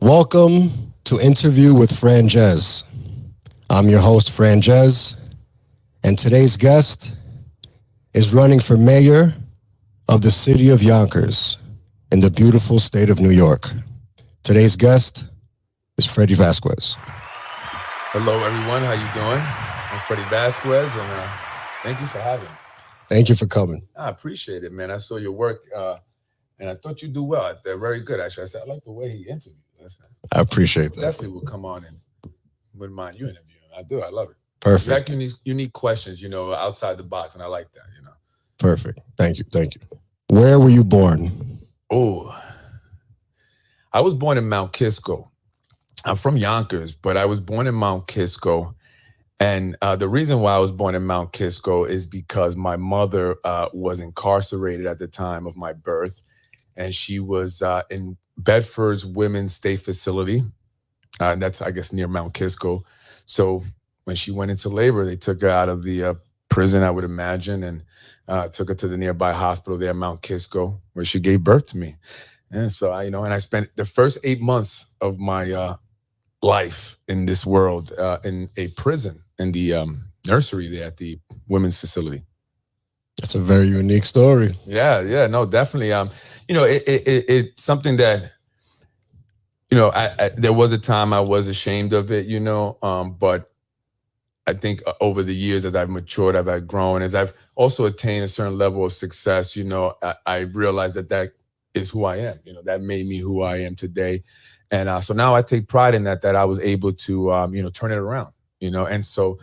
Welcome to Interview with Franjez. I'm your host, Franjez, and today's guest is running for mayor of the city of Yonkers in the beautiful state of New York. Today's guest is Freddy Vazquez. Hello, everyone. How you doing? I'm Freddy Vazquez, and thank you for having me. Thank you for coming. I appreciate it, man. I saw your work, and I thought you do well. They're very good, actually. I said, I like the way he interviewed. I appreciate that. Definitely will come on and wouldn't mind you interviewing. I do. I love it. Perfect. You like unique questions, outside the box, and I like that. Perfect. Thank you. Where were you born? Oh, I was born in Mount Kisco. I'm from Yonkers, but I was born in Mount Kisco. And the reason why I was born in Mount Kisco is because my mother was incarcerated at the time of my birth. And she was in Bedford's Women's State Facility. And that's, I guess, near Mount Kisco. So when she went into labor, they took her out of the prison, I would imagine, and took her to the nearby hospital there, Mount Kisco, where she gave birth to me. And so and I spent the first 8 months of my life in this world in a prison in the nursery there at the women's facility. That's a very unique story. Yeah, no, definitely. It's something that, there was a time I was ashamed of it, but I think over the years, as I've matured, as I've grown, as I've also attained a certain level of success, I realized that is who I am. That made me who I am today. And so now I take pride in that I was able to, turn it around, and so,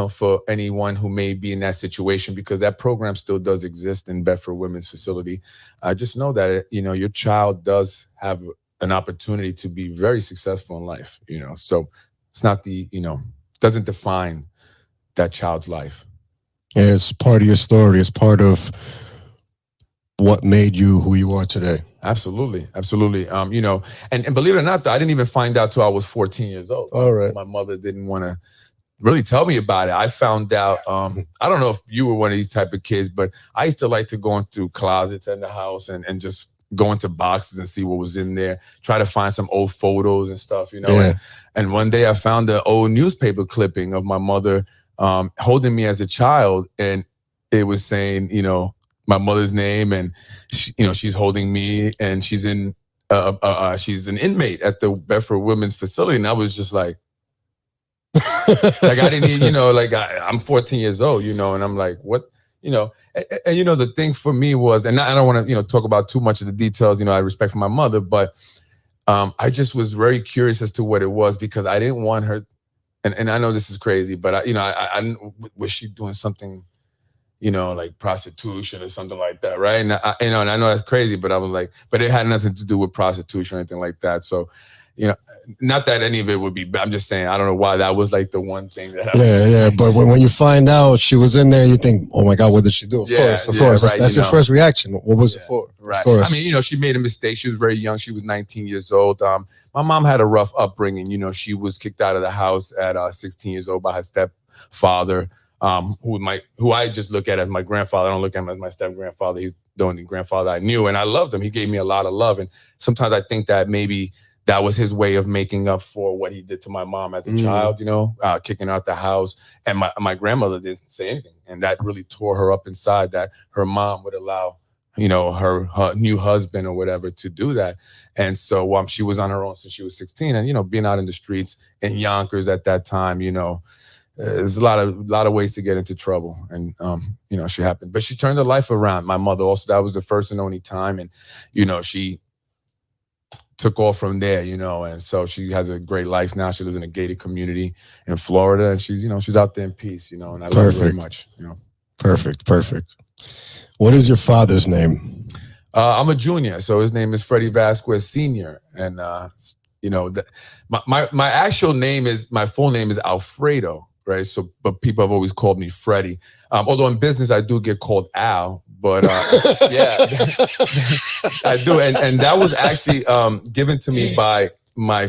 for anyone who may be in that situation, because that program still does exist in Bedford Women's Facility, just know that, your child does have an opportunity to be very successful in life, so it's not doesn't define that child's life. Yeah, it's part of your story. It's part of what made you who you are today. Absolutely. And believe it or not, though, I didn't even find out till I was 14 years old. All right. My mother didn't want to really tell me about it. I found out, I don't know if you were one of these type of kids, but I used to like to go into closets in the house and just go into boxes and see what was in there, try to find some old photos and stuff, Yeah. And one day I found an old newspaper clipping of my mother holding me as a child, and it was saying, my mother's name, and she's holding me, and she's an inmate at the Bedford Women's Facility, and I was just like I didn't even, I'm 14 years old, and I'm like, what, and the thing for me was, and I don't want to, talk about too much of the details, I respect for my mother, but I just was very curious as to what it was, because I didn't want her, and I know this is crazy, but I was she doing something, like prostitution or something like that, right? And I know that's crazy, but I was like, but it had nothing to do with prostitution or anything like that. So, not that any of it would be bad. I'm just saying, I don't know why that was like the one thing that Yeah. But when you find out she was in there, you think, oh my God, what did she do? Of course. Right, That's your first reaction. What was it for? Right. Of course. I mean, she made a mistake. She was very young. She was 19 years old. My mom had a rough upbringing. She was kicked out of the house at 16 years old by her stepfather. Who I just look at as my grandfather. I don't look at him as my step grandfather. He's the only grandfather I knew, and I loved him. He gave me a lot of love, and sometimes I think that maybe that was his way of making up for what he did to my mom as a child. Kicking her out the house, and my grandmother didn't say anything, and that really tore her up inside. That her mom would allow her new husband or whatever to do that, and so she was on her own since she was 16, and being out in the streets in Yonkers at that time, there's a lot of ways to get into trouble, and she happened, but she turned her life around. My mother also, that was the first and only time, and she took off from there, and so she has a great life now. She lives in a gated community in Florida, and she's out there in peace, and I love her very much. Perfect. What is your father's name? I'm a junior, so his name is Freddy Vazquez Sr. And my actual name my full name is Alfredo. Right. So, but people have always called me Freddy. Although in business, I do get called Al, but yeah, I do. And that was actually given to me by my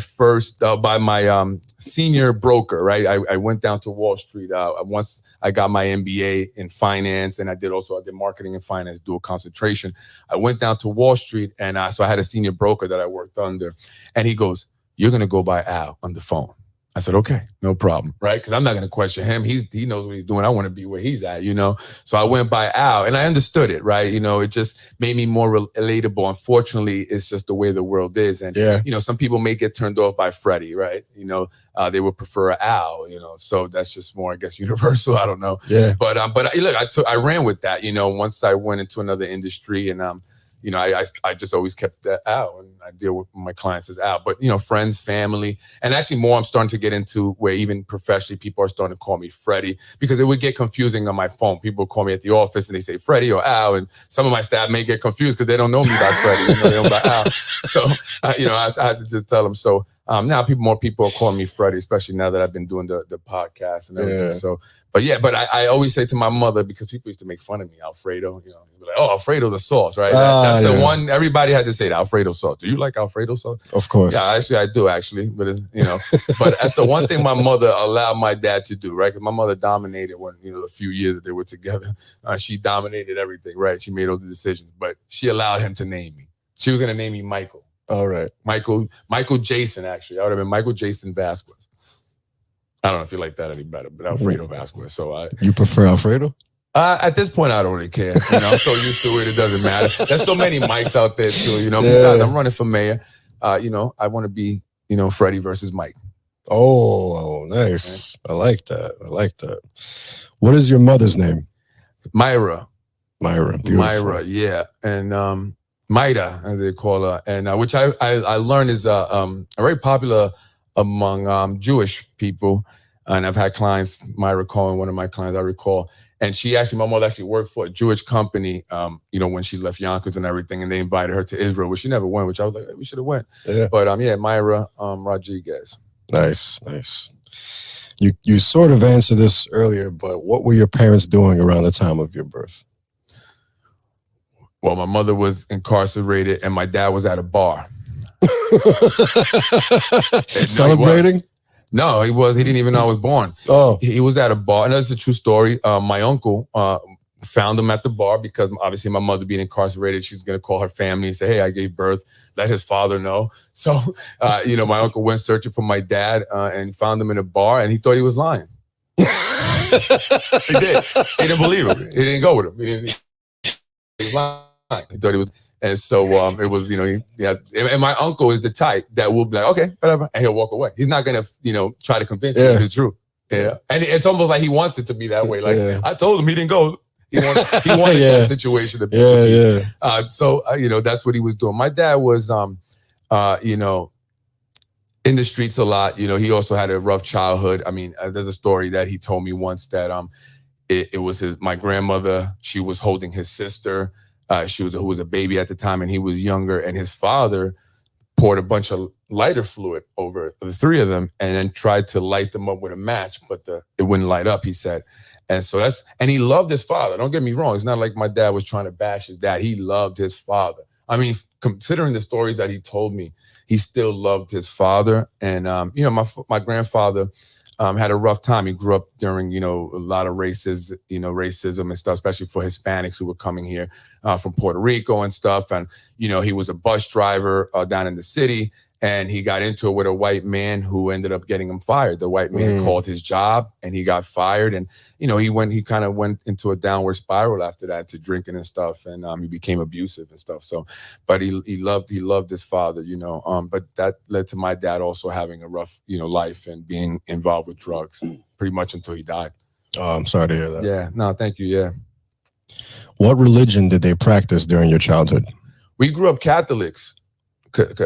senior broker. Right. I went down to Wall Street. Once I got my MBA in finance, and I did marketing and finance, dual concentration. I went down to Wall Street, and so I had a senior broker that I worked under, and he goes, you're going to go by Al on the phone. I said, okay, no problem, right? Because I'm not going to question him. He knows what he's doing. I want to be where he's at, So I went by Al, and I understood it, right? It just made me more relatable. Unfortunately, it's just the way the world is. And, some people may get turned off by Freddy, right? They would prefer Al, So that's just more, I guess, universal. I don't know. Yeah. But look, I ran with that, once I went into another industry, and I just always kept that out, and I deal with my clients as out. But, friends, family, and actually more I'm starting to get into where even professionally people are starting to call me Freddy, because it would get confusing on my phone. People call me at the office and they say Freddy or Al, and some of my staff may get confused because they don't know me by Freddy, they know by Al. So, I had to just tell them. So now more people are calling me Freddy, especially now that I've been doing the podcast and everything. Yeah. So, but I always say to my mother, because people used to make fun of me, Alfredo, like, oh, Alfredo the sauce, right? That's the one everybody had to say, the Alfredo sauce. Do you like Alfredo sauce? Of course. Yeah, actually I do, but but that's the one thing my mother allowed my dad to do, right? Because my mother dominated when, the few years that they were together. She dominated everything, right? She made all the decisions, but she allowed him to name me. She was going to name me Michael. All right. Michael Jason, actually. I would have been Michael Jason Vazquez. I don't know if you like that any better, but Alfredo Vazquez. So you prefer Alfredo? At this point, I don't really care. I'm so used to it doesn't matter. There's so many Mikes out there too. Besides, I'm running for mayor. I want to be, Freddie versus Mike. Oh, nice. Okay. I like that. What is your mother's name? Myra. Beautiful. Myra, yeah, and Maida, as they call her, and which I learned is very popular among Jewish people. And I've had clients, Myra Cohen, one of my clients I recall, and my mother actually worked for a Jewish company, when she left Yonkers and everything, and they invited her to Israel, which she never went, which I was like, hey, we should have went. Yeah. But Myra Rodriguez. Nice. You sort of answered this earlier, but what were your parents doing around the time of your birth? Well, my mother was incarcerated and my dad was at a bar. Celebrating? No, he was. He didn't even know I was born. Oh. He was at a bar. And that's a true story. My uncle found him at the bar because obviously my mother being incarcerated, she's going to call her family and say, hey, I gave birth. Let his father know. So, my uncle went searching for my dad and found him in a bar, and he thought he was lying. He did. He didn't believe him. He didn't go with him. He was lying. He thought he was. And so it was, and my uncle is the type that will be like, okay, whatever, and he'll walk away. He's not going to, try to convince you it's true. Yeah. And it's almost like he wants it to be that way. Like, I told him he didn't go. He wanted that situation to be. So, that's what he was doing. My dad was, in the streets a lot. He also had a rough childhood. I mean, there's a story that he told me once that it was my grandmother. She was holding his sister. Who was a baby at the time, and he was younger. And his father poured a bunch of lighter fluid over the three of them, and then tried to light them up with a match, but it wouldn't light up. He said, and so and he loved his father. Don't get me wrong; it's not like my dad was trying to bash his dad. He loved his father. I mean, considering the stories that he told me, he still loved his father. And my grandfather had a rough time. He grew up during, a lot of racism and stuff, especially for Hispanics who were coming here from Puerto Rico and stuff. And, he was a bus driver down in the city, and he got into it with a white man who ended up getting him fired. The white man called his job and he got fired. And, he kind of went into a downward spiral after that to drinking and stuff. And he became abusive and stuff. So, but he loved his father, but that led to my dad also having a rough, life and being involved with drugs pretty much until he died. Oh, I'm sorry to hear that. Yeah, no, thank you. Yeah. What religion did they practice during your childhood? We grew up Catholics.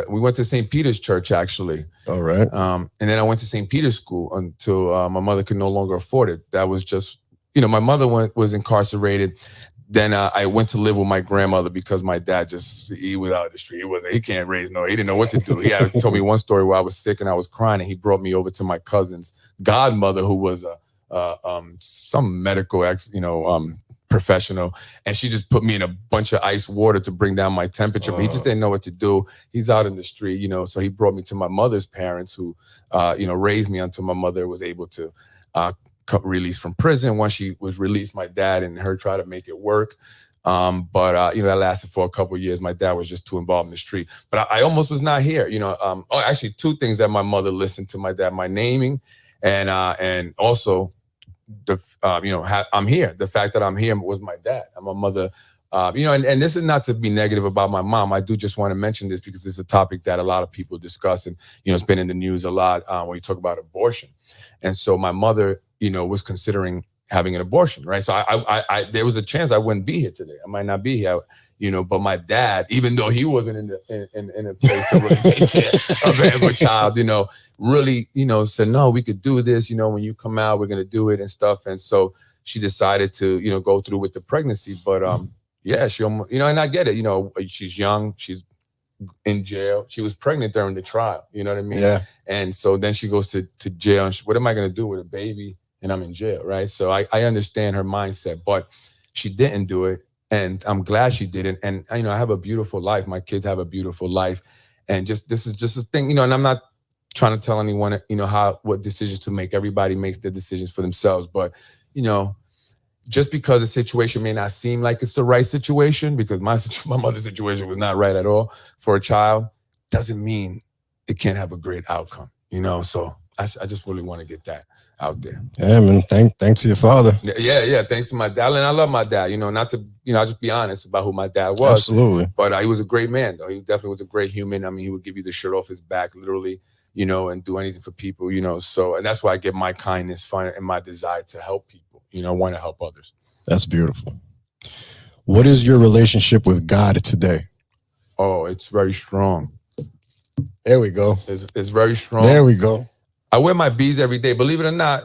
We went to St. Peter's Church, actually. All right. And then I went to St. Peter's School until my mother could no longer afford it. That was just, my mother was incarcerated. Then I went to live with my grandmother because my dad he was out of the street. He can't raise he didn't know what to do. He told me one story where I was sick and I was crying, and he brought me over to my cousin's godmother, who was some medical professional, and she just put me in a bunch of ice water to bring down my temperature. But he just didn't know what to do. He's out in the street, so he brought me to my mother's parents, who raised me until my mother was able to release from prison. Once she was released, my dad and her tried to make it work. But that lasted for a couple of years. My dad was just too involved in the street. But I almost was not here. Actually, two things that my mother listened to my dad: my naming, and also I'm here. The fact that I'm here was my dad. And my mother. And this is not to be negative about my mom. I do just want to mention this because it's a topic that a lot of people discuss, and it's been in the news a lot when you talk about abortion. And so my mother, was considering having an abortion, right? So I there was a chance I wouldn't be here today. I might not be here, But my dad, even though he wasn't in a place to really take care of a child, really, said no, we could do this. When you come out, we're gonna do it and stuff. And so she decided to, go through with the pregnancy, but yeah, she almost, and I get it. She's young. She's in jail. She was pregnant during the trial. You know what I mean? Yeah. And so then she goes to jail. And what am I going to do with a baby? And I'm in jail, right? So I understand her mindset, but she didn't do it. And I'm glad she didn't. And, I have a beautiful life. My kids have a beautiful life. And this is just a thing, and I'm not trying to tell anyone, what decisions to make. Everybody makes their decisions for themselves. But, just because the situation may not seem like it's the right situation, because my mother's situation was not right at all for a child, doesn't mean it can't have a great outcome, So I just really want to get that out there. Yeah, man. Thanks to your father. Yeah. Thanks to my dad. And I love my dad, not to, I'll just be honest about who my dad was. Absolutely. But he was a great man, though. He definitely was a great human. I mean, he would give you the shirt off his back, literally, and do anything for people, So, and that's why I get my kindness, fun, and my desire to help people. Want to help others. That's beautiful. What is your relationship with God today? Oh, it's very strong. There we go. It's very strong. There we go. I wear my beads every day. Believe it or not,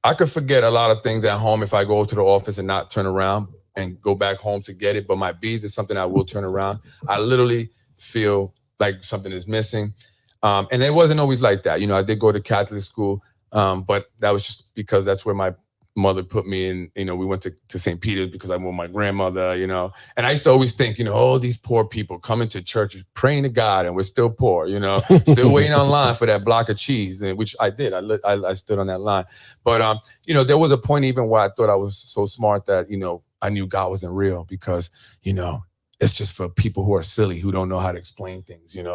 I could forget a lot of things at home if I go to the office and not turn around and go back home to get it. But my beads is something I will turn around. I literally feel like something is missing. And it wasn't always like that. I did go to Catholic school, but that was just because that's where my mother put me in. We went to St. Peter's because I'm with my grandmother, and I used to always think, these poor people coming to church praying to God, and we're still poor, still waiting online for that block of cheese, which I did. I stood on that line. But there was a point even where I thought I was so smart that I knew God wasn't real, because it's just for people who are silly, who don't know how to explain things, and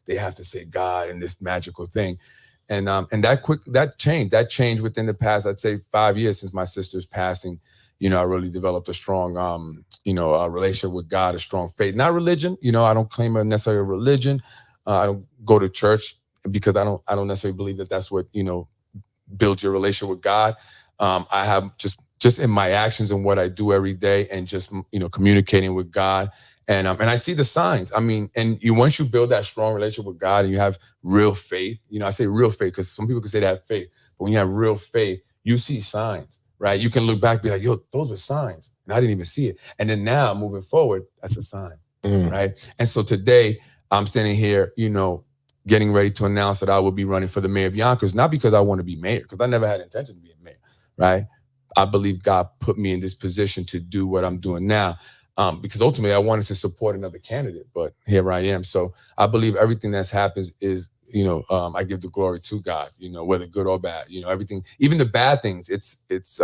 they have to say God and this magical thing. And that changed within the past, I'd say 5 years since my sister's passing. I really developed a strong, a relationship with God, a strong faith, not religion. I don't claim necessarily a religion. I don't go to church because I don't necessarily believe that that's what, builds your relationship with God. I have just in my actions and what I do every day, and just, communicating with God. And I see the signs. I mean, and once you build that strong relationship with God and you have real faith, I say real faith because some people can say they have faith, but when you have real faith, you see signs, right? You can look back and be like, yo, those were signs. And I didn't even see it. And then now moving forward, that's a sign, right? And so today I'm standing here, getting ready to announce that I will be running for the mayor of Yonkers, not because I want to be mayor, because I never had intention to be a mayor, right? I believe God put me in this position to do what I'm doing now. Because ultimately I wanted to support another candidate, but here I am. So I believe everything that's happens is, I give the glory to God, whether good or bad, everything, even the bad things, it's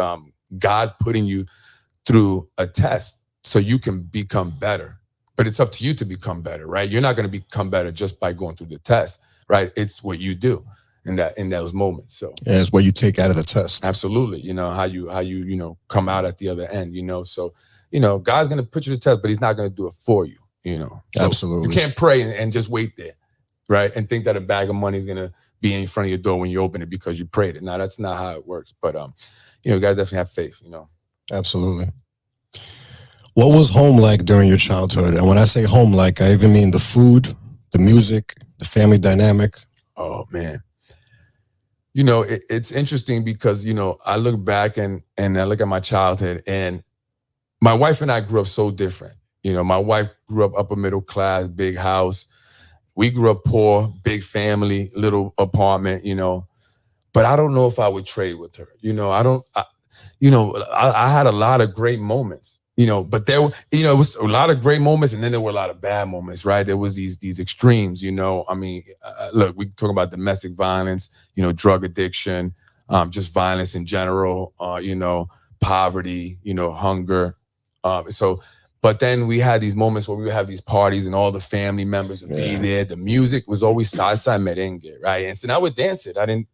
God putting you through a test so you can become better. But it's up to you to become better, right? You're not going to become better just by going through the test, right? It's what you do in those moments. So yeah, it's what you take out of the test. Absolutely. How you come out at the other end, so God's going to put you to the test, but he's not going to do it for you, So absolutely. You can't pray and just wait there, right? And think that a bag of money is going to be in front of your door when you open it because you prayed it. Now, that's not how it works. But, you got to definitely have faith, Absolutely. What was home like during your childhood? And when I say home like, I even mean the food, the music, the family dynamic. Oh, man. It's interesting because, I look back and I look at my childhood, and my wife and I grew up so different. My wife grew up upper middle class, big house. We grew up poor, big family, little apartment, but I don't know if I would trade with her. I had a lot of great moments, but there were, it was a lot of great moments, and then there were a lot of bad moments, right? There was these extremes, I mean, look, we talk about domestic violence, drug addiction, just violence in general, poverty, hunger. So But then we had these moments where we would have these parties and all the family members would be there. The music was always salsa merengue, right? And so I would dance it. I didn't,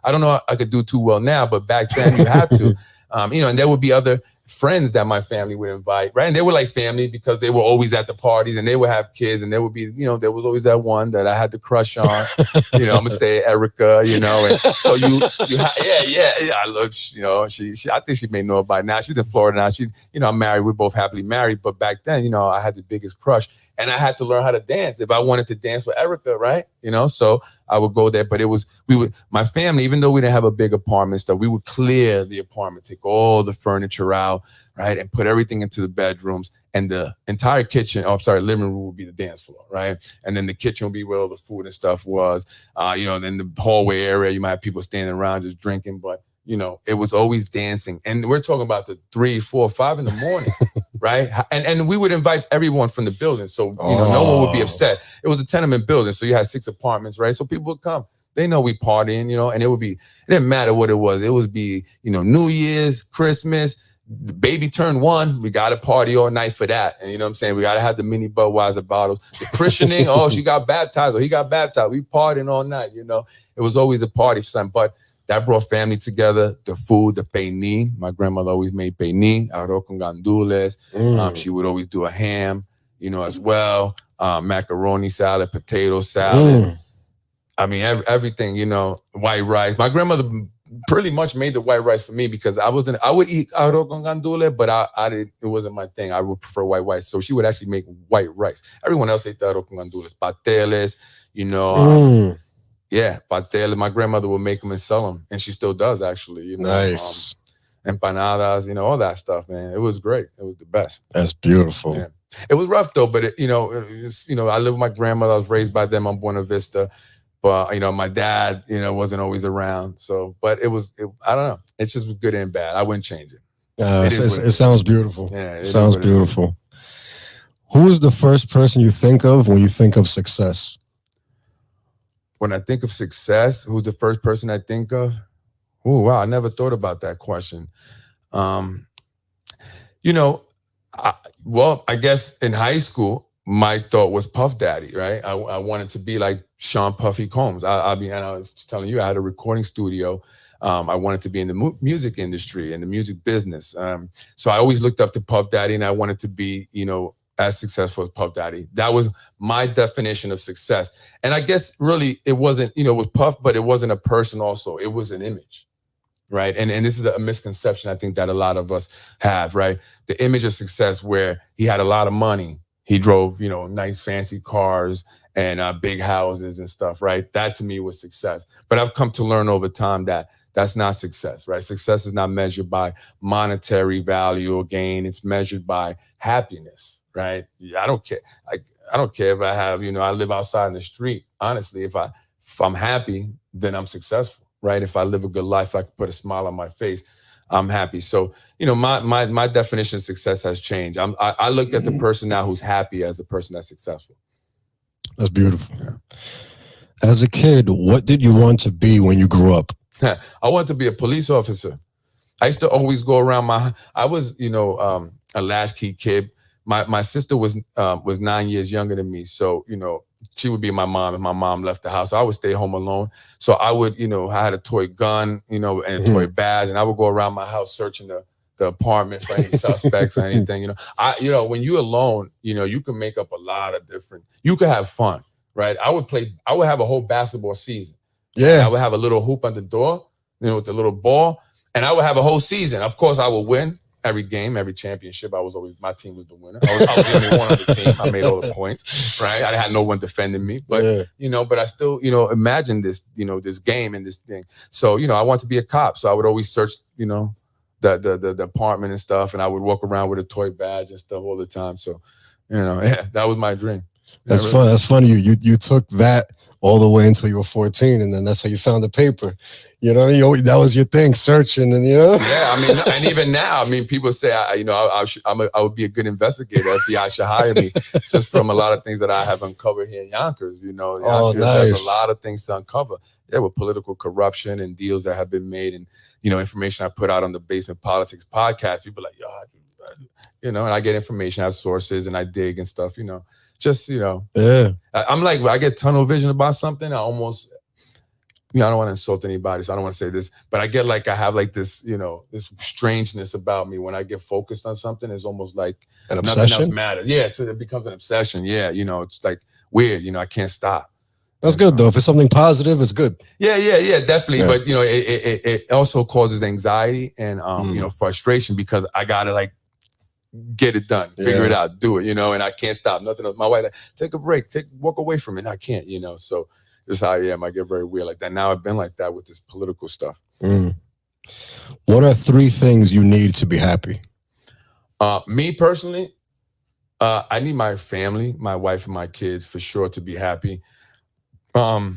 I don't know I could do too well now, but back then you had to, and there would be other friends that my family would invite, right? And they were like family because they were always at the parties and they would have kids and there would be, there was always that one that I had the crush on, I'm gonna say Erica, and so I look, she, I think she may know by now. She's in Florida now. She, I'm married. We're both happily married. But back then, I had the biggest crush and I had to learn how to dance if I wanted to dance with Erica, right? So I would go there, but my family, even though we didn't have a big apartment stuff, we would clear the apartment, take all the furniture out, right? And put everything into the bedrooms and the entire kitchen, living room would be the dance floor, right? And then the kitchen would be where all the food and stuff was. Then the hallway area, you might have people standing around just drinking, but it was always dancing. And we're talking about the 3, 4, 5 in the morning, right? And we would invite everyone from the building. So, no one would be upset. It was a tenement building. So you had 6 apartments, right? So people would come. They know we partying, and it didn't matter what it was. It would be, New Year's, Christmas, the baby turned 1, we got to party all night for that. And you know what I'm saying? We got to have the mini Budweiser bottles. The christening, she got baptized or he got baptized. We partying all night, It was always a party for something. But that brought family together. The food, the peiní. My grandmother always made peiní, arroz con gandules. She would always do a ham, as well. Macaroni salad, potato salad. I mean, everything, white rice. My grandmother pretty much made the white rice for me because I would eat arroz con gandules, but it wasn't my thing. I would prefer white rice. So she would actually make white rice. Everyone else ate the arroz con gandules, pateles, pateles. My grandmother would make them and sell them, and she still does actually. Nice. Empanadas, all that stuff, man. It was great. It was the best. That's beautiful. Yeah. It was rough though, but I lived with my grandmother. I was raised by them on Buena Vista. But, my dad, wasn't always around. So, but I don't know. It's just good and bad. I wouldn't change it. It sounds beautiful. Yeah, it sounds beautiful. Who is the first person you think of when you think of success? When I think of success, who's the first person I think of? Oh, wow. I never thought about that question. I guess in high school, my thought was Puff Daddy, right? I wanted to be like Sean Puffy Combs. And I was telling you, I had a recording studio. I wanted to be in the music industry, in the music business. So I always looked up to Puff Daddy and I wanted to be, as successful as Puff Daddy. That was my definition of success. And I guess really it wasn't, it was Puff, but it wasn't a person also. It was an image, right? And this is a misconception I think that a lot of us have, right? The image of success where he had a lot of money. He drove, nice fancy cars and big houses and stuff, right? That to me was success. But I've come to learn over time that that's not success, right? Success is not measured by monetary value or gain. It's measured by happiness, right? I don't care. I don't care if I have, I live outside in the street. Honestly, if I'm happy, then I'm successful, right? If I live a good life, I can put a smile on my face, I'm happy. So, my definition of success has changed. I look at the person now who's happy as a person that's successful. That's beautiful. Yeah. As a kid, what did you want to be when you grew up? I wanted to be a police officer. I used to always go around I was, a latchkey kid. My sister was 9 years younger than me. So, she would be my mom if my mom left the house. So I would stay home alone. So I would, I had a toy gun, and a toy badge, and I would go around my house searching the apartment for any suspects or anything. When you're alone, you can make up a lot of you can have fun, right? I would have a whole basketball season. Yeah. I would have a little hoop on the door, with the little ball, and I would have a whole season. Of course, I would win every game, every championship. My team was the winner. I was the only one on the team. I made all the points, right? I had no one defending me, but but I still, imagined this, this game and this thing. So, I want to be a cop. So I would always search, the apartment and stuff, and I would walk around with a toy badge and stuff all the time. So, that was my dream. That's fun. That's funny. You took that all the way until you were 14, and then that's how you found the paper. That was your thing, searching, and Yeah, and even now, people say, I would be a good investigator. FBI should hire me just from a lot of things that I have uncovered here in Yonkers. Nice. There's a lot of things to uncover. Yeah, with political corruption and deals that have been made, and information I put out on the Basement Politics podcast. People are like, yo, and I get information, I have sources, and I dig and stuff. Just Yeah. I'm like, when I get tunnel vision about something, I almost, I don't want to insult anybody, so I don't want to say this, but I get like I have like this, this strangeness about me when I get focused on something. It's almost like An nothing else obsession? matters. Yeah, so it becomes an obsession. Yeah, it's like weird. I can't stop. That's good though. If it's something positive, it's good. Yeah, definitely. Yeah. But it also causes anxiety and frustration because I gotta like get it done, figure it out, do it, and I can't stop. Nothing else. My wife, like, take a break, walk away from it. And I can't, So this is how I am. I get very weird like that. Now I've been like that with this political stuff. What are 3 things you need to be happy? Me personally, I need my family, my wife and my kids for sure to be happy. I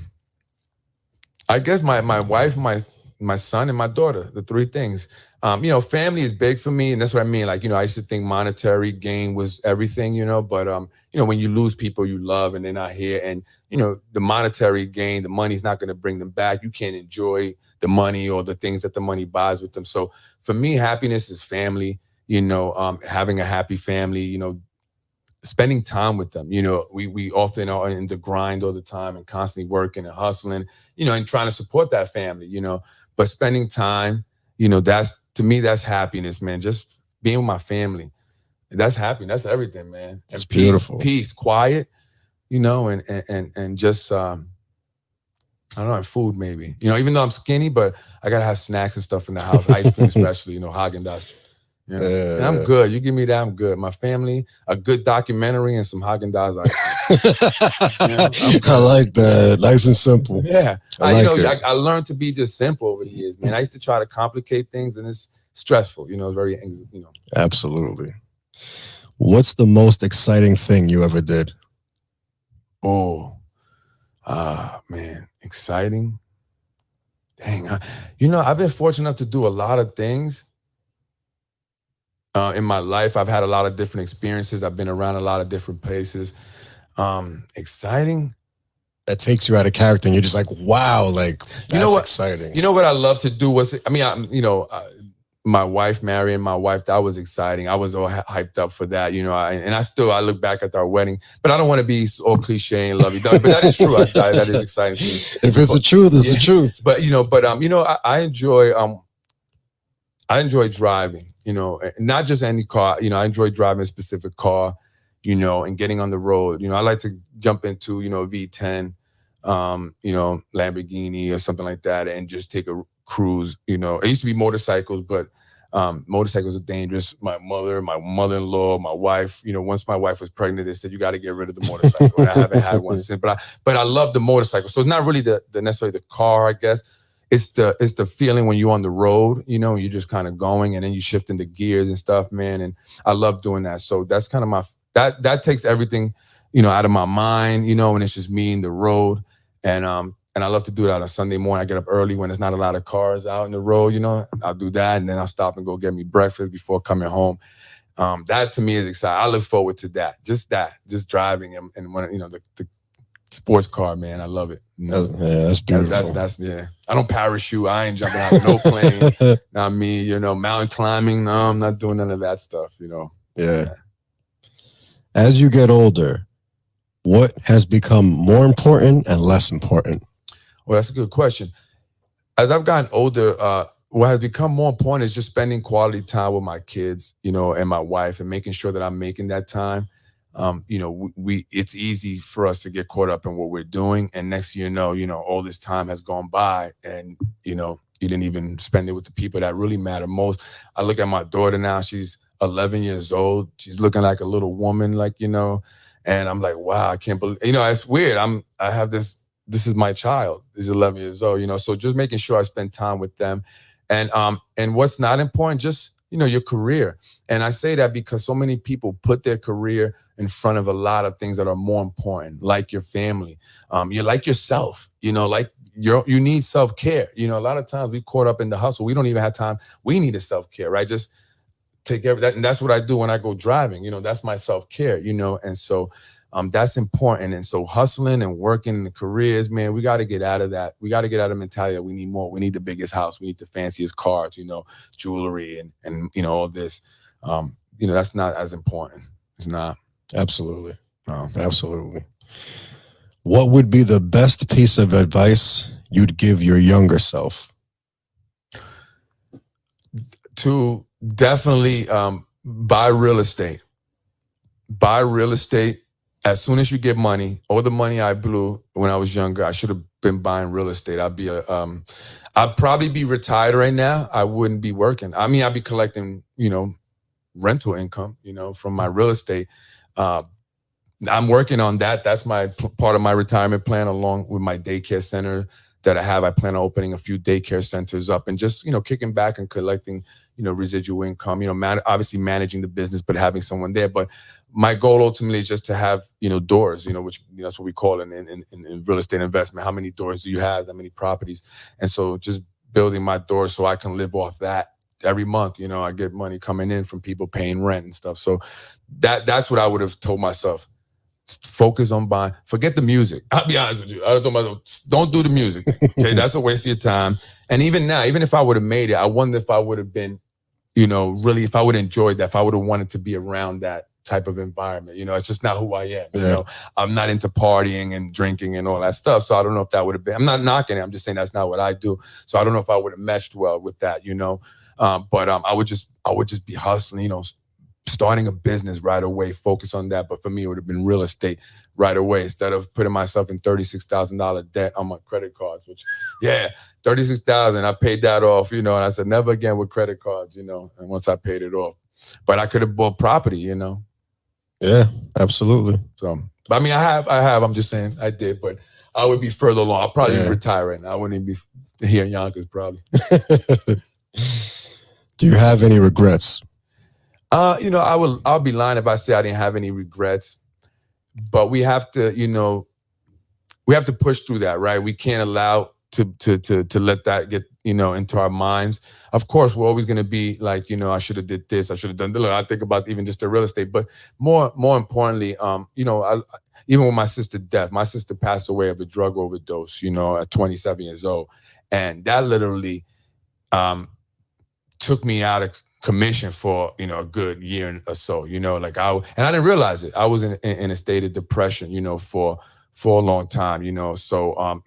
guess my wife, my son, and my daughter, the 3 things. Family is big for me, and that's what I mean. Like, I used to think monetary gain was everything, but when you lose people you love and they're not here, and the monetary gain, the money's not going to bring them back. You can't enjoy the money or the things that the money buys with them. So for me, happiness is family. Having a happy family. Spending time with them. We often are in the grind all the time and constantly working and hustling, and trying to support that family, but spending time, that's, to me, that's happiness, man. Just being with my family. That's happy. That's everything, man. It's peace, beautiful. Peace, quiet, and just, I don't know, food maybe, even though I'm skinny, but I got to have snacks and stuff in the house, ice cream, especially, Haagen-Dazs. Yeah. And I'm good. You give me that, I'm good. My family, a good documentary, and some Haagen-Dazs ice cream. I like that. Nice and simple. Yeah. I learned to be just simple over the years, man. I used to try to complicate things, and it's stressful, very, Absolutely. What's the most exciting thing you ever did? Oh, man, exciting. Dang. I've been fortunate enough to do a lot of things. In my life, I've had a lot of different experiences. I've been around a lot of different places. Exciting. That takes you out of character, and you're just like, wow, like that's exciting. You know what I love to do was, my wife, marrying my wife, that was exciting. I was all hyped up for that, I look back at our wedding, but I don't want to be all cliche and lovey-dovey, but that is true. That is exciting to me. If it's the truth, it's the truth. But, I enjoy driving, not just any car. I enjoy driving a specific car, and getting on the road. I like to jump into, V10, Lamborghini or something like that, and just take a cruise. It used to be motorcycles, but motorcycles are dangerous. My mother-in-law, my wife, once my wife was pregnant, they said, you got to get rid of the motorcycle. And I haven't had one since, but I love the motorcycle. So it's not really the necessarily the car, I guess. It's the feeling when you're on the road, you're just kind of going, and then you shift into gears and stuff, man. And I love doing that. So that's kind of that takes everything, out of my mind, and it's just me and the road. And I love to do that on a Sunday morning. I get up early when there's not a lot of cars out in the road, I'll do that. And then I'll stop and go get me breakfast before coming home. That to me is exciting. I look forward to that, just driving and when, the sports car, man. I love it. That's beautiful. That's I don't parachute. I ain't jumping out of no plane. Not me, mountain climbing. No, I'm not doing none of that stuff, Yeah. As you get older, what has become more important and less important? Well, that's a good question. As I've gotten older, what has become more important is just spending quality time with my kids, and my wife, and making sure that I'm making that time. It's easy for us to get caught up in what we're doing, and next thing you know, all this time has gone by, and you didn't even spend it with the people that really matter most. I look at my daughter now; she's 11 years old. She's looking like a little woman, and I'm like, wow, I can't believe. It's weird. I have this. This is my child. He's 11 years old. So just making sure I spend time with them, and what's not important, just your career. And I say that because so many people put their career in front of a lot of things that are more important, like your family. You like yourself, like you need self-care. A lot of times we caught up in the hustle. We don't even have time. We need a self-care, right? Just take care of that. And that's what I do when I go driving. That's my self-care, and so that's important. And so hustling and working in the careers, man, we got to get out of that. We got to get out of the mentality that we need more. We need the biggest house. We need the fanciest cars, jewelry and all this. that's not as important. It's not. Absolutely. No. Absolutely. What would be the best piece of advice you'd give your younger self? To definitely buy real estate. Buy real estate as soon as you get money. All the money I blew when I was younger, I should have been buying real estate. I'd probably be retired right now. I wouldn't be working. I mean, I'd be collecting, rental income, from my real estate. I'm working on that. That's my part of my retirement plan, along with my daycare center that I have. I plan on opening a few daycare centers up and just, kicking back and collecting, residual income, obviously managing the business, but having someone there. But my goal ultimately is just to have, doors, which that's what we call it in real estate investment. How many doors do you have? How many properties? And so just building my doors so I can live off that every month. I get money coming in from people paying rent and stuff. So that's what I would have told myself. Focus on buying. Forget the music. I'll be honest with you. I told myself, don't do the music. Okay, that's a waste of your time. And even now, even if I would have made it, I wonder if I would have been, really, if I would have enjoyed that, if I would have wanted to be around that type of environment. It's just not who I am. Yeah. I'm not into partying and drinking and all that stuff. So I don't know if that would have been. I'm not knocking it. I'm just saying that's not what I do. So I don't know if I would have meshed well with that. But I would just be hustling. Starting a business right away, focus on that. But for me, it would have been real estate right away instead of putting myself in $36,000 debt on my credit cards, which, $36,000, I paid that off, and I said, never again with credit cards, and once I paid it off. But I could have bought property, Yeah, absolutely. So, I mean, I have, I'm just saying I did, but I would be further along. I'll probably retire right now. I wouldn't even be here in Yonkers, probably. Do you have any regrets? I'll be lying if I say I didn't have any regrets, but we have to push through that, right? We can't allow to let that get, into our minds. Of course, we're always going to be like, I should have did this. I should have done that. Look, I think about even just the real estate, but more importantly, even with my sister's death, my sister passed away of a drug overdose, at 27 years old. And that literally took me out of commission for a good year or so, and I didn't realize it. I was in a state of depression, for a long time, so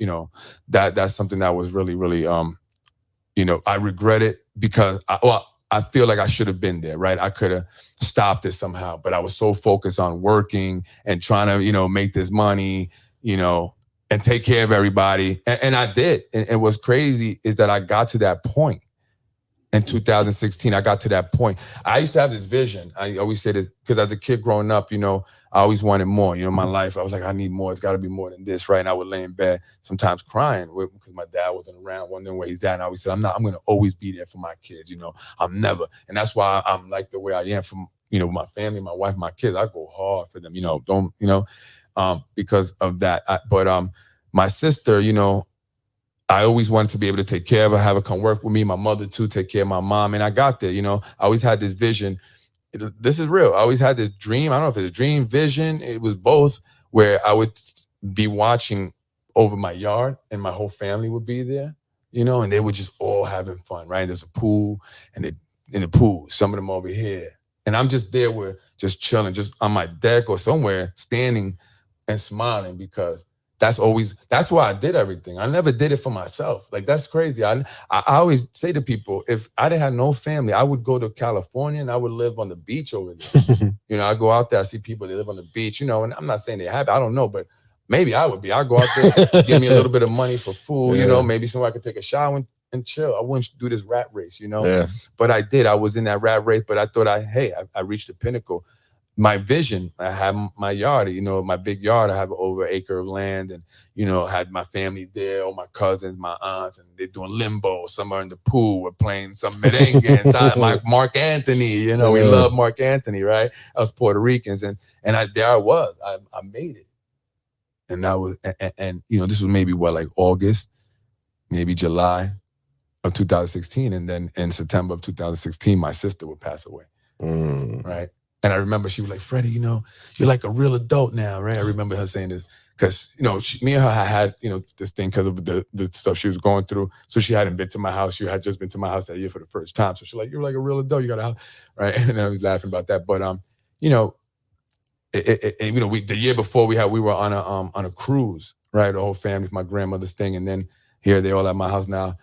that's something that was really, really I regret it because I feel like I should have been there, right? I could have stopped it somehow, but I was so focused on working and trying to make this money, and take care of everybody, and I did. And what's crazy is that I got to that point. In 2016, I got to that point. I used to have this vision. I always say this because as a kid growing up, I always wanted more. My life, I was like, I need more. It's got to be more than this, right? And I would lay in bed sometimes crying because my dad wasn't around, wondering where he's at. And I always said, I'm going to always be there for my kids. I'm never. And that's why I'm like the way I am from, my family, my wife, my kids. I go hard for them, because of that. But my sister, I always wanted to be able to take care of her, have her come work with me, my mother too, take care of my mom. And I got there, I always had this vision. This is real. I always had this dream. I don't know if it's a dream, vision. It was both, where I would be watching over my yard and my whole family would be there, and they were just all having fun, right? And there's a pool and in the pool, some of them over here. And I'm just there with just chilling, just on my deck or somewhere, standing and smiling because that's why I did everything. I never did it for myself. Like, that's crazy. I always say to people, if I didn't have no family, I would go to California and I would live on the beach over there. I go out there, I see people, they live on the beach, and I'm not saying they have it. I don't know, but maybe I would be. I'd go out there, give me a little bit of money for food, maybe somewhere I could take a shower and chill. I wouldn't do this rat race, But I did. I was in that rat race, but I thought I reached the pinnacle. My vision, I have my yard, my big yard. I have over an acre of land and, had my family there, all my cousins, my aunts, and they're doing limbo. Some are in the pool. We're playing some merengue and like Mark Anthony, we love Mark Anthony, right? Us Puerto Ricans. And there I was, I made it. And that was, and this was maybe like August, maybe July of 2016. And then in September of 2016, my sister would pass away, right? And I remember she was like, Freddie, you're like a real adult now, right? I remember her saying this because me and her had this thing because of the stuff she was going through. So she hadn't been to my house. She had just been to my house that year for the first time. So she's like, "You're like a real adult. You got a house, right?" And I was laughing about that. But you know, the year before we were on a cruise, right? The whole family, my grandmother's thing, and then here they all at my house now,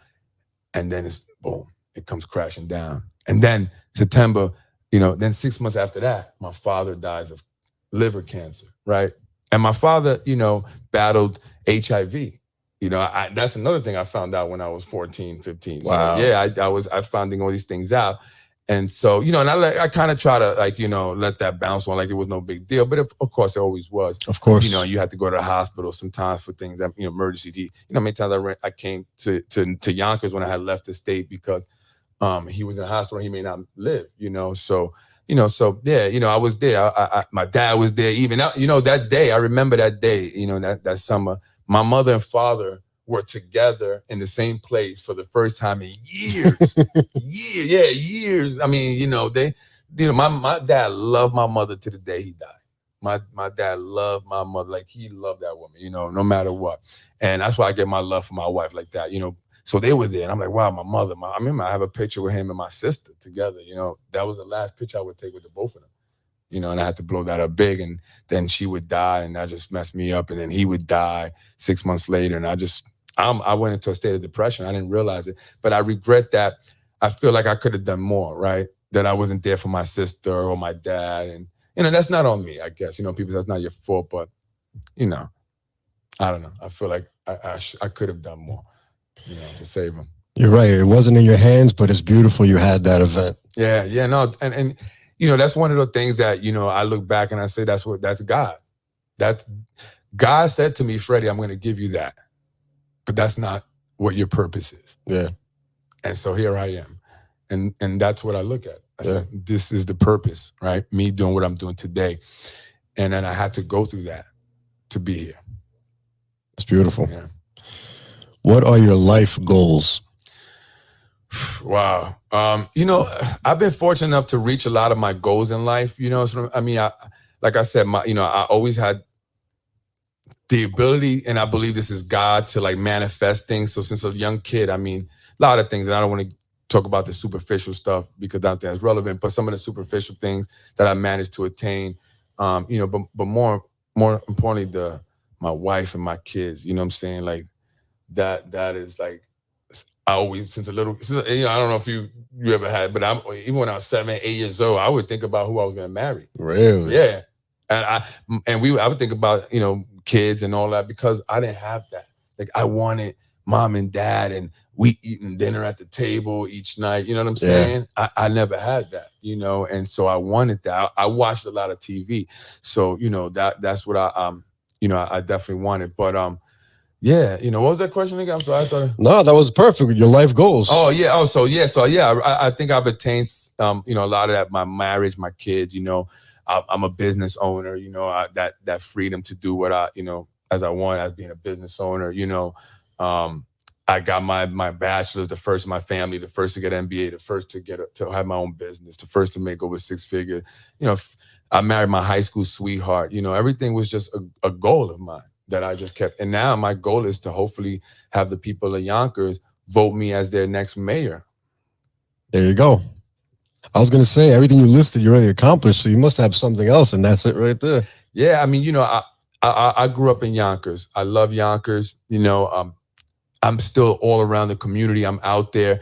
and then it's boom, it comes crashing down, and then September, then 6 months after that, my father dies of liver cancer, right? And my father, battled HIV. That's another thing I found out when I was 14, 15. Wow. So yeah, I finding all these things out. And so, and I kind of try to let that bounce on like it was no big deal. But of course, it always was. Of course. You had to go to the hospital sometimes for things that, emergency. Many times I came to Yonkers when I had left the state because he was in the hospital. He may not live, So, I was there. My dad was there. Even that day, I remember that day. That summer, my mother and father were together in the same place for the first time in years. Years. I mean, my dad loved my mother to the day he died. My dad loved my mother like he loved that woman. No matter what. And that's why I get my love for my wife like that. So they were there, and I'm like, wow, my mother. I remember I have a picture with him and my sister together. That was the last picture I would take with the both of them. And I had to blow that up big, and then she would die, and that just messed me up. And then he would die 6 months later, and I went into a state of depression. I didn't realize it, but I regret that. I feel like I could have done more, right? That I wasn't there for my sister or my dad, and that's not on me, I guess. People, that's not your fault, but I don't know. I feel like I could have done more. To save them. You're right. It wasn't in your hands, but it's beautiful you had that event. Yeah, no, and that's one of the things that I look back and I say that's God. That's God said to me, Freddie, I'm going to give you that, but that's not what your purpose is. Yeah, and so here I am, and that's what I look at. I said, this is the purpose, right? Me doing what I'm doing today, and then I had to go through that to be here. It's beautiful. Yeah. What are your life goals? Wow. I've been fortunate enough to reach a lot of my goals in life. So, like I said, I always had the ability, and I believe this is God, to like manifest things. So since a young kid, a lot of things, and I don't want to talk about the superficial stuff because I don't think that's relevant, but some of the superficial things that I managed to attain, but more importantly, my wife and my kids, you know what I'm saying? Like, that is like, I always, I don't know if you ever had, but even when I was 7, 8 years old, I would think about who I was going to marry. Really? Yeah. And I would think about, kids and all that, because I didn't have that. Like, I wanted mom and dad, and we eating dinner at the table each night. You know what I'm saying? I never had that, and so I wanted that. I watched a lot of TV. So, that's what I definitely wanted. But, yeah, what was that question again? I'm sorry, I thought. No, that was perfect. Your life goals. Oh yeah. Oh, so I think I've attained, a lot of that. My marriage, my kids. I'm a business owner. That freedom to do what I, as I want, as being a business owner. I got my bachelor's, the first in my family, the first to get an MBA, the first to have my own business, the first to make over 6 figures. I married my high school sweetheart. Everything was just a goal of mine that I just kept. And now my goal is to hopefully have the people of Yonkers vote me as their next mayor. There you go. I was going to say, everything you listed, you already accomplished. So you must have something else, and that's it right there. Yeah, I grew up in Yonkers. I love Yonkers. I'm still all around the community. I'm out there.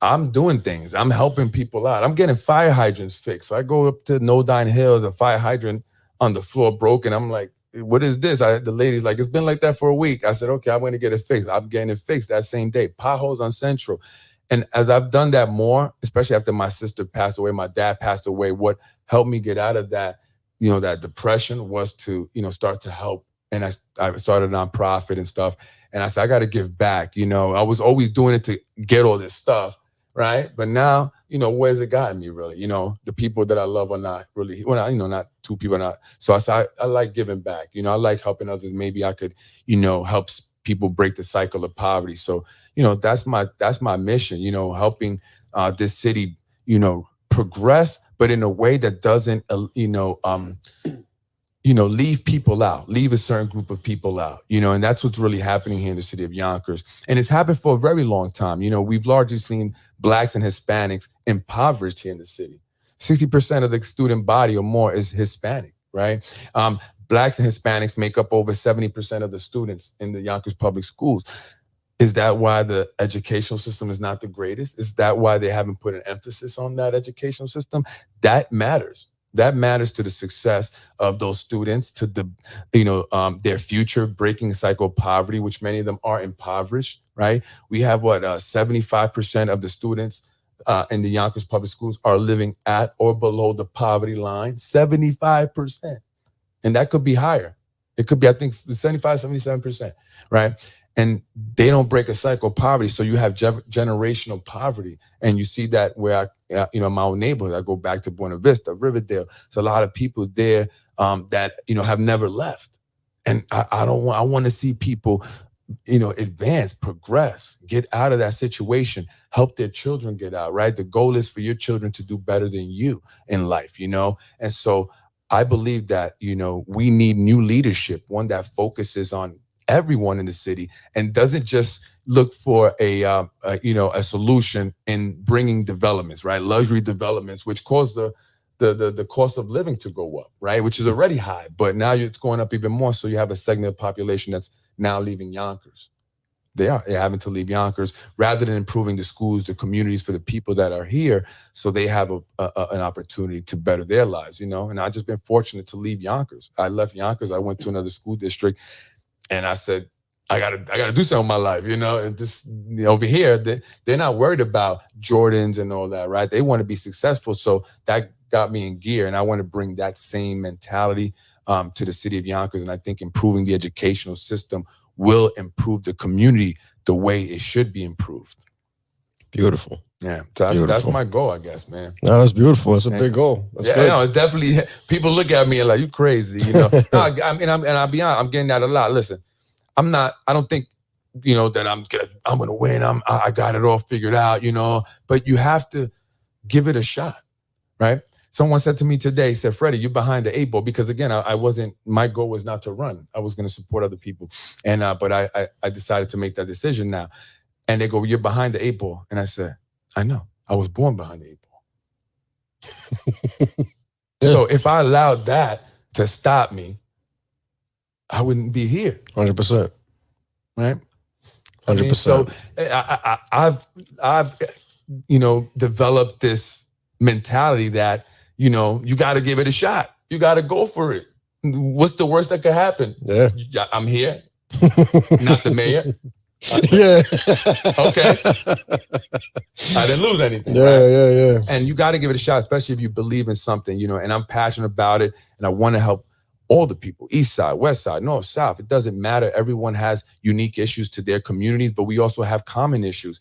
I'm doing things. I'm helping people out. I'm getting fire hydrants fixed. So I go up to Nodine Hills, a fire hydrant on the floor broken. I'm like, what is this? The lady's like, it's been like that for a week. I said, okay, I'm going to get it fixed. I'm getting it fixed that same day. Potholes on Central. And as I've done that more, especially after my sister passed away, my dad passed away, what helped me get out of that, that depression was to, start to help. And I started a nonprofit and stuff. And I said, I got to give back. I was always doing it to get all this stuff. Right. But now, where's it gotten me really? The people that I love are not really, not two people, not. So I said, I like giving back. I like helping others. Maybe I could, help people break the cycle of poverty. So, that's my mission, helping this city, progress, but in a way that doesn't, leave people out, leave a certain group of people out, and that's what's really happening here in the city of Yonkers. And it's happened for a very long time. We've largely seen Blacks and Hispanics impoverished here in the city. 60% of the student body or more is Hispanic, right? Blacks and Hispanics make up over 70% of the students in the Yonkers public schools. Is that why the educational system is not the greatest? Is that why they haven't put an emphasis on that educational system? That matters. That matters to the success of those students, to their future, breaking the cycle of poverty, which many of them are impoverished, right? We have 75% of the students in the Yonkers public schools are living at or below the poverty line, 75%. And that could be higher. It could be, I think, 75, 77%, right? And they don't break a cycle of poverty. So you have generational poverty. And you see that where, my own neighborhood, I go back to Buena Vista, Riverdale. There's a lot of people there that, have never left. And I want to see people, advance, progress, get out of that situation, help their children get out, right? The goal is for your children to do better than you in life, And so I believe that, we need new leadership, one that focuses on everyone in the city and doesn't just look for a solution in bringing developments, right? Luxury developments, which cause the cost of living to go up, right? Which is already high, but now it's going up even more. So you have a segment of population that's now leaving Yonkers. They're having to leave Yonkers rather than improving the schools, the communities for the people that are here, so they have an opportunity to better their lives, And I've just been fortunate to leave Yonkers. I left Yonkers. I went to another school district, and I said, I gotta do something with my life, And this over here, they're not worried about Jordans and all that, right? They want to be successful, so that got me in gear, and I want to bring that same mentality to the city of Yonkers. And I think improving the educational system will improve the community the way it should be improved. Beautiful. Yeah, so that's my goal, I guess, man. No, that's beautiful. That's a big goal. That's good. Definitely. People look at me and like, you crazy, No, I'll be honest, I'm getting that a lot. Listen, I don't think, that I'm gonna win. I got it all figured out, But you have to give it a shot, right? Someone said to me today, said, Freddie, you're behind the 8 ball, because again, my goal was not to run. I was going to support other people. And, but I decided to make that decision now. And they go, you're behind the 8 ball. And I said, I know, I was born behind the 8 ball. So if I allowed that to stop me, I wouldn't be here. 100%. Right? 100%. So I've developed this mentality that, you got to give it a shot. You got to go for it. What's the worst that could happen? Yeah. I'm here. Not the mayor. Yeah. Okay. I didn't lose anything. Yeah, right? yeah. And you got to give it a shot, especially if you believe in something, and I'm passionate about it, and I want to help all the people, east side, west side, north, south. It doesn't matter. Everyone has unique issues to their communities, but we also have common issues,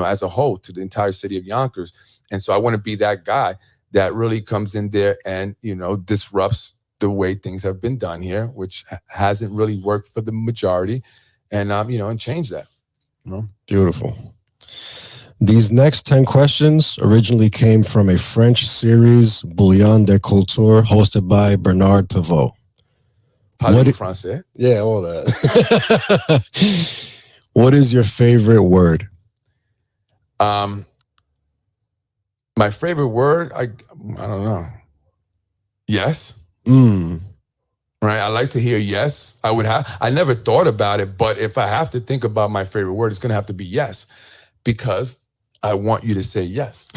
as a whole, to the entire city of Yonkers. And so I want to be that guy that really comes in there and, disrupts the way things have been done here, which hasn't really worked for the majority, and, and change that. Beautiful. These next 10 questions originally came from a French series, Bouillon de Culture, hosted by Bernard Pivot. Parlez-vous français? Yeah, all that. What is your favorite word? My favorite word, I don't know. Yes. Right. I like to hear yes. I never thought about it, but if I have to think about my favorite word, it's going to have to be yes, because I want you to say yes.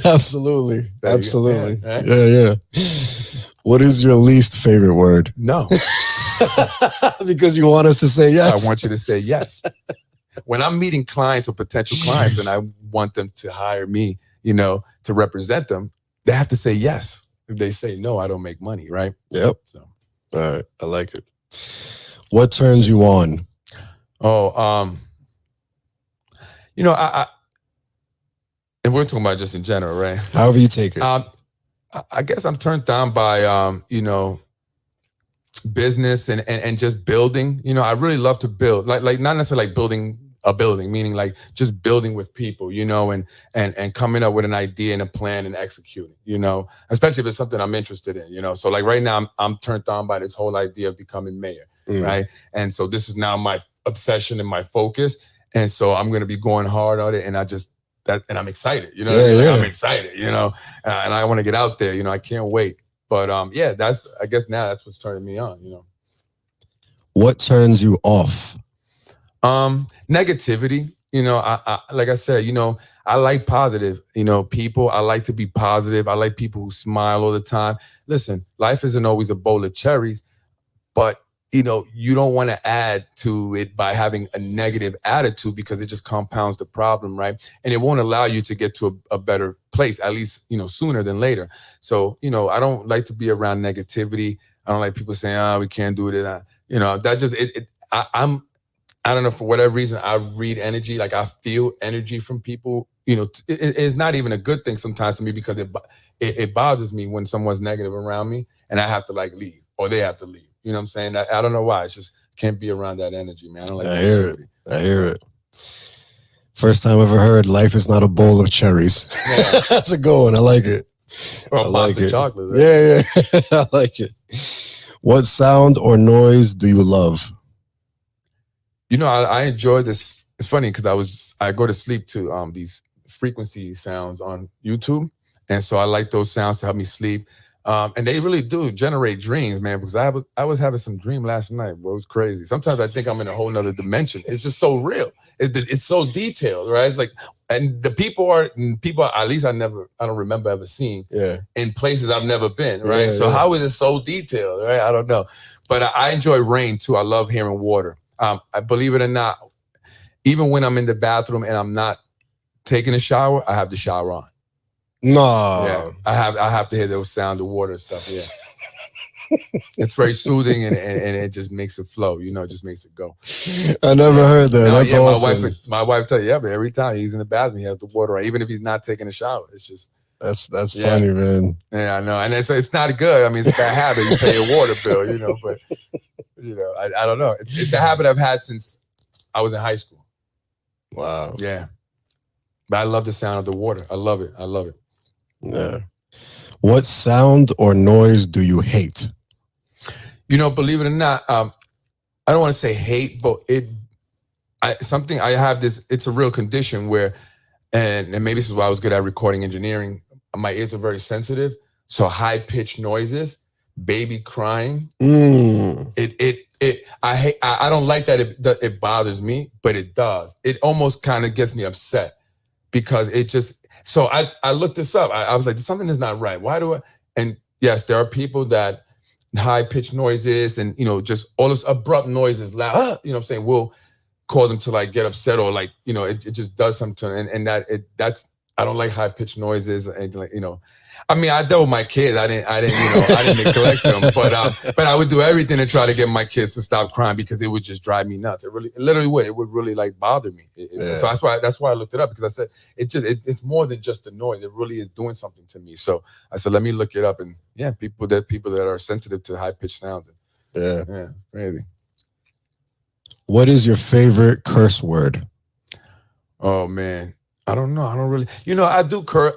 Absolutely. Absolutely. Go, right? Yeah. What is your least favorite word? No. Because you want us to say yes. I want you to say yes. When I'm meeting clients or potential clients and I want them to hire me, to represent them, they have to say yes. If they say no, I don't make money, right? Yep. So, all right. I like it. What turns you on? I and we're talking about just in general, right? However you take it. I guess I'm turned on by, business and just building. I really love to build, like not necessarily like building a building, meaning like just building with people, and coming up with an idea and a plan and executing, especially if it's something I'm interested in, So like right now, I'm turned on by this whole idea of becoming mayor, right? And so this is now my obsession and my focus, and so I'm going to be going hard on it, and and I'm excited, I'm excited, and I want to get out there, I can't wait. But I guess now that's what's turning me on, What turns you off? Negativity. I like I said, I like positive, people. I like to be positive. I like people who smile all the time. Listen, life isn't always a bowl of cherries, but you don't want to add to it by having a negative attitude, because it just compounds the problem, right? And it won't allow you to get to a better place, at least, sooner than later. So, I don't like to be around negativity. I don't like people saying, we can't do it. That just, I don't know, for whatever reason, I read energy. Like I feel energy from people, it's not even a good thing sometimes to me, because it bothers me when someone's negative around me and I have to like leave, or they have to leave. You know what I'm saying? I don't know why. It's just can't be around that energy, man. I don't like negativity. I hear it. First time I ever heard life is not a bowl of cherries. Yeah. That's a good one. I like it. Or a box of chocolate. Right? Yeah. I like it. What sound or noise do you love? I enjoy this. It's funny because I go to sleep to these frequency sounds on YouTube. And so I like those sounds to help me sleep. And they really do generate dreams, man, because I was having some dream last night, bro. It was crazy. Sometimes I think I'm in a whole nother dimension. It's just so real. It's so detailed, right? It's like, and the people, at least I don't remember ever seeing in places I've never been, right? Yeah, so how is it so detailed, right? I don't know. But I enjoy rain too. I love hearing water. I believe it or not, even when I'm in the bathroom and I'm not taking a shower, I have the shower on. No. Yeah, I have to hear those sound of water and stuff. Yeah. It's very soothing and it just makes it flow, it just makes it go. I never heard that. That's awesome. My wife tell you, but every time he's in the bathroom, he has the water on, even if he's not taking a shower. It's just that's funny, man. Yeah, I know. And it's not good. I mean, it's a bad habit. You pay your water bill, but I don't know. It's a habit I've had since I was in high school. Wow. Yeah. But I love the sound of the water. I love it. Yeah. What sound or noise do you hate? Believe it or not, I don't want to say hate, but I have this, it's a real condition where, and maybe this is why I was good at recording engineering. My ears are very sensitive. So high-pitched noises, baby crying, I don't like that it bothers me, but it does. It almost kind of gets me upset because it just, so I looked this up. I was like, something is not right. Why do I? And yes, there are people that high-pitched noises and, just all this abrupt noises, loud, what I'm saying, will cause them to like get upset or like, it just does something to them. And that's, I don't like high-pitched noises or anything like, I mean, I dealt with my kids. I didn't neglect them, but I would do everything to try to get my kids to stop crying because it would just drive me nuts. It literally would. It would really like bother me. So that's why I looked it up, because I said it's more than just the noise. It really is doing something to me. So I said, let me look it up. And yeah, people that are sensitive to high pitched sounds. Yeah, crazy. What is your favorite curse word? Oh man, I don't know. I don't really. I do curse.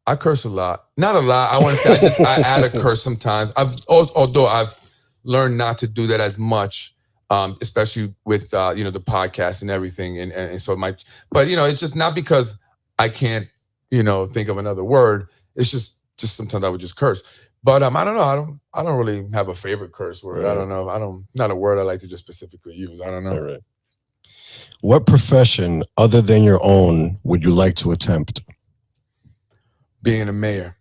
I curse a lot. Not a lot. I want to say I add a curse sometimes. Although I've learned not to do that as much, especially with the podcast and everything. And so but it's just not because I can't think of another word. It's just sometimes I would just curse. But I don't know. I don't really have a favorite curse word. Right. I don't know. Not a word I like to just specifically use. I don't know. Right. What profession other than your own would you like to attempt? Being a mayor.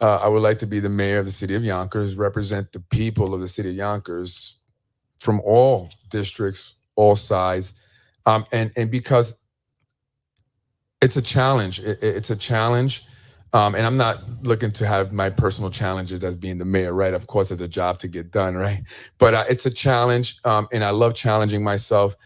I would like to be the mayor of the city of Yonkers, represent the people of the city of Yonkers from all districts, all sides. And because it's a challenge. It's a challenge. And I'm not looking to have my personal challenges as being the mayor, right? Of course, it's a job to get done, right? But it's a challenge. And I love challenging myself,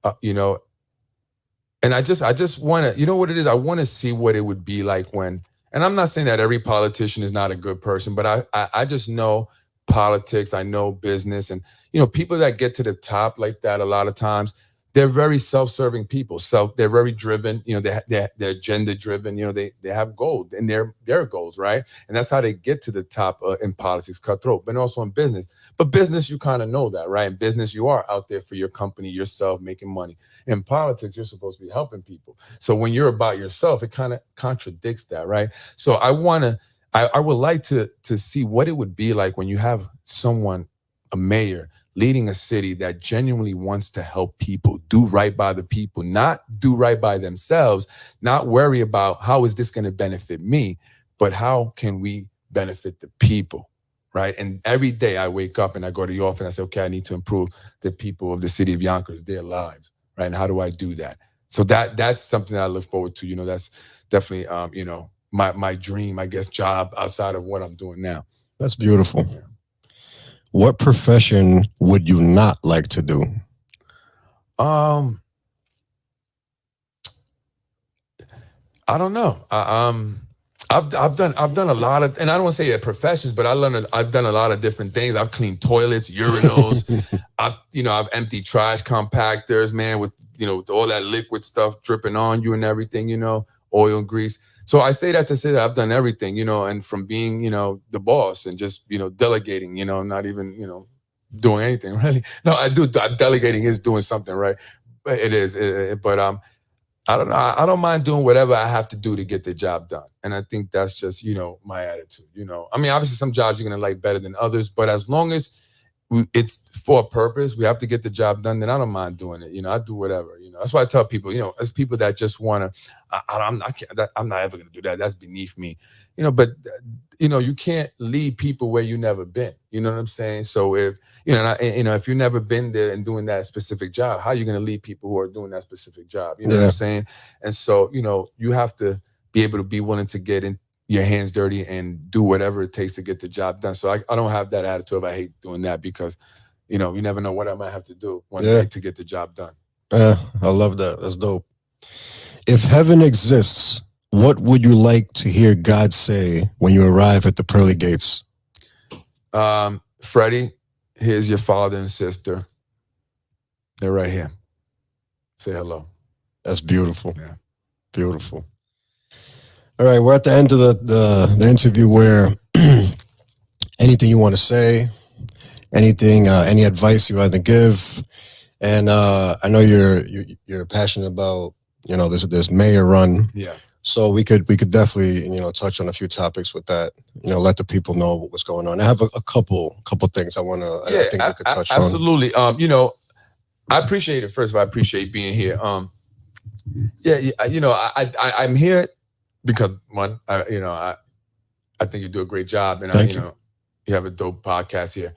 And I just want to, what it is? I want to see what it would be like when, and I'm not saying that every politician is not a good person, but I just know politics, I know business, and people that get to the top like that, a lot of times they're very self-serving people. They're very driven. They're agenda driven. They have goals and their goals, right? And that's how they get to the top in politics, cutthroat, but also in business. But business, you kind of know that, right? In business, you are out there for your company, yourself, making money. In politics, you're supposed to be helping people. So when you're about yourself, it kind of contradicts that, right? So I would like to see what it would be like when you have someone, a mayor, leading a city that genuinely wants to help people, do right by the people, not do right by themselves, not worry about how is this going to benefit me, but how can we benefit the people, right? And every day I wake up and I go to the office and I say, okay, I need to improve the people of the city of Yonkers, their lives, right? And how do I do that? So that's something that I look forward to. That's definitely, my dream, I guess, job outside of what I'm doing now. That's beautiful. Yeah. What profession would you not like to do? I don't know. I've done a lot of, and I don't want to say professions, but I've done a lot of different things. I've cleaned toilets, urinals. I've emptied trash compactors, man, with all that liquid stuff dripping on you and everything, oil and grease. So I say that to say that I've done everything, and from being, the boss and just, delegating, not even, doing anything really. No, I do. Delegating is doing something, right? But it is. But I don't know. I don't mind doing whatever I have to do to get the job done. And I think that's just, my attitude, I mean, obviously some jobs you're going to like better than others, but as long as it's for a purpose, we have to get the job done, then I don't mind doing it. I do whatever, that's why I tell people, as people that just want to, I'm not ever going to do that. That's beneath me, but you can't lead people where you've never been. You know what I'm saying? So if, if you've never been there and doing that specific job, how are you going to lead people who are doing that specific job? You know what I'm saying? And so, you have to be able to be willing to get in your hands dirty and do whatever it takes to get the job done. So I don't have that attitude of I hate doing that because, you never know what I might have to do one day to get the job done. I love that. That's dope. If heaven exists, what would you like to hear God say when you arrive at the pearly gates? Freddie, here's your father and sister. They're right here. Say hello. That's beautiful. Yeah. Beautiful. All right, we're at the end of the interview where anything you want to say, anything, any advice you want to give, and I know you're passionate about this mayor run. Yeah. So we could definitely touch on a few topics with that. Let the people know what's going on. I have a couple things I want to. I think we could touch on. Absolutely. I appreciate it. First of all, I appreciate being here. I'm here. Because one, I think you do a great job, and you have a dope podcast here.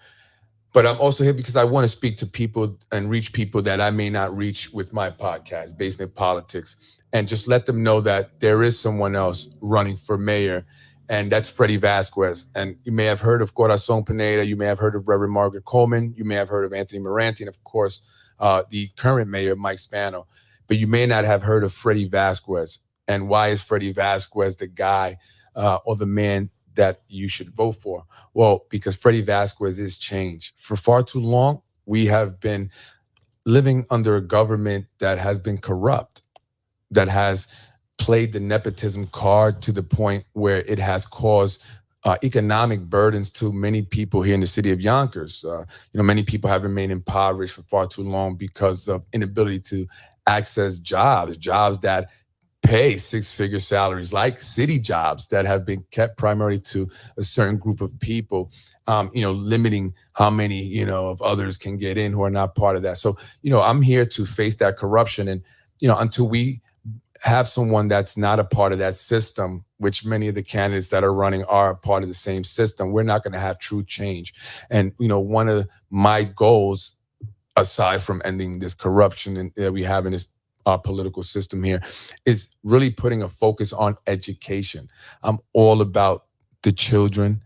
But I'm also here because I want to speak to people and reach people that I may not reach with my podcast, Basement Politics, and just let them know that there is someone else running for mayor, and that's Freddy Vazquez. And you may have heard of Corazon Pineda, you may have heard of Reverend Margaret Coleman, you may have heard of Anthony Moranti, and of course, the current mayor, Mike Spano. But you may not have heard of Freddy Vazquez. And why is Freddy Vazquez the guy or the man that you should vote for? Well, because Freddy Vazquez is change. For far too long, we have been living under a government that has been corrupt, that has played the nepotism card to the point where it has caused economic burdens to many people here in the city of Yonkers. Many people have remained impoverished for far too long because of inability to access jobs that pay six-figure salaries, like city jobs that have been kept primarily to a certain group of people, limiting how many, of others can get in who are not part of that. So, I'm here to face that corruption. And, until we have someone that's not a part of that system, which many of the candidates that are running are a part of the same system, we're not going to have true change. And, one of my goals, aside from ending this corruption that we have in this our political system here, is really putting a focus on education. I'm all about the children,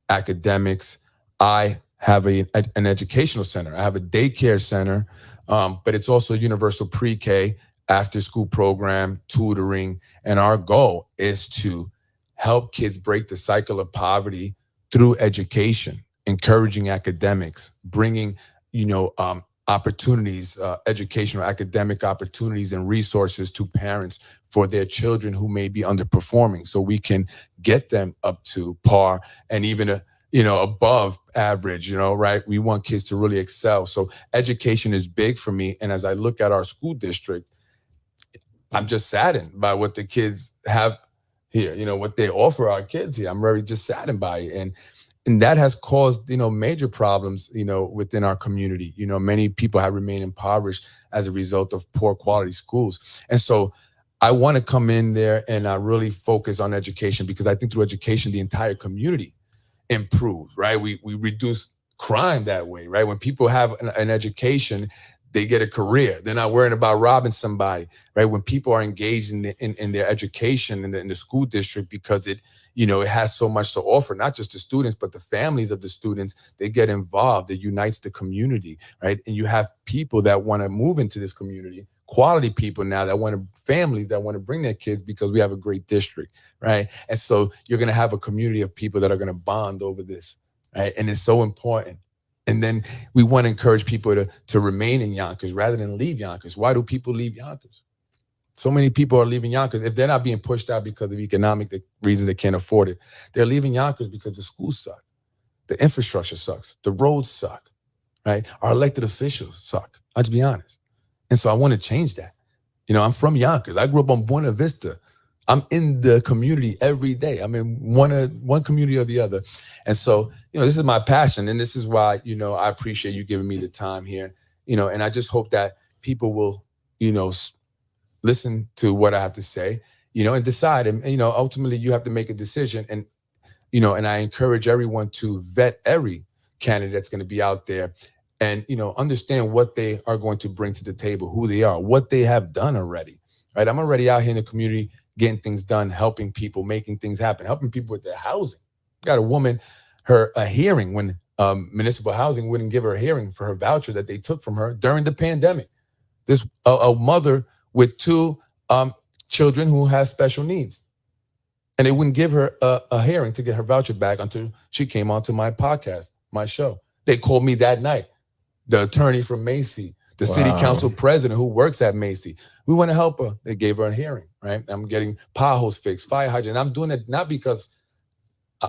academics. I have an educational center. I have a daycare center, but it's also a universal pre-K, after-school program, tutoring. And our goal is to help kids break the cycle of poverty through education, encouraging academics, bringing, opportunities, educational, academic opportunities and resources to parents for their children who may be underperforming, so we can get them up to par and even above average, right? We want kids to really excel. So education is big for me. And as I look at our school district, I'm just saddened by what the kids have here, what they offer our kids here. I'm very just saddened by it. And that has caused, major problems, within our community. Many people have remained impoverished as a result of poor quality schools. And so I want to come in there and really focus on education, because I think through education, the entire community improves, right? We reduce crime that way, right? When people have an education, they get a career. They're not worrying about robbing somebody, right? When people are engaged in their education in the school district, because it has so much to offer, not just the students, but the families of the students, they get involved. It unites the community, right? And you have people that want to move into this community, quality people now families that want to bring their kids, because we have a great district, right? And so you're going to have a community of people that are going to bond over this, right? And it's so important. And then we want to encourage people to remain in Yonkers rather than leave Yonkers. Why do people leave Yonkers? So many people are leaving Yonkers. If they're not being pushed out because of economic reasons, they can't afford it. They're leaving Yonkers because the schools suck. The infrastructure sucks. The roads suck, right? Our elected officials suck. I'll just be honest. And so I want to change that. I'm from Yonkers. I grew up on Buena Vista. I'm in the community every day. I'm in one community or the other. And so, this is my passion. And this is why, I appreciate you giving me the time here, and I just hope that people will, listen to what I have to say, and decide. And, ultimately you have to make a decision. And, and I encourage everyone to vet every candidate that's going to be out there and, understand what they are going to bring to the table, who they are, what they have done already, right? I'm already out here in the community getting things done, helping people, making things happen, helping people with their housing. Got a woman, a hearing when municipal housing wouldn't give her a hearing for her voucher that they took from her during the pandemic. This a mother with two children who has special needs. And they wouldn't give her a hearing to get her voucher back until she came onto my podcast, my show. They called me that night, the attorney from Macy, the city council president who works at Macy. We want to help her. They gave her a hearing, right? I'm getting potholes fixed, fire hydrant. I'm doing it not because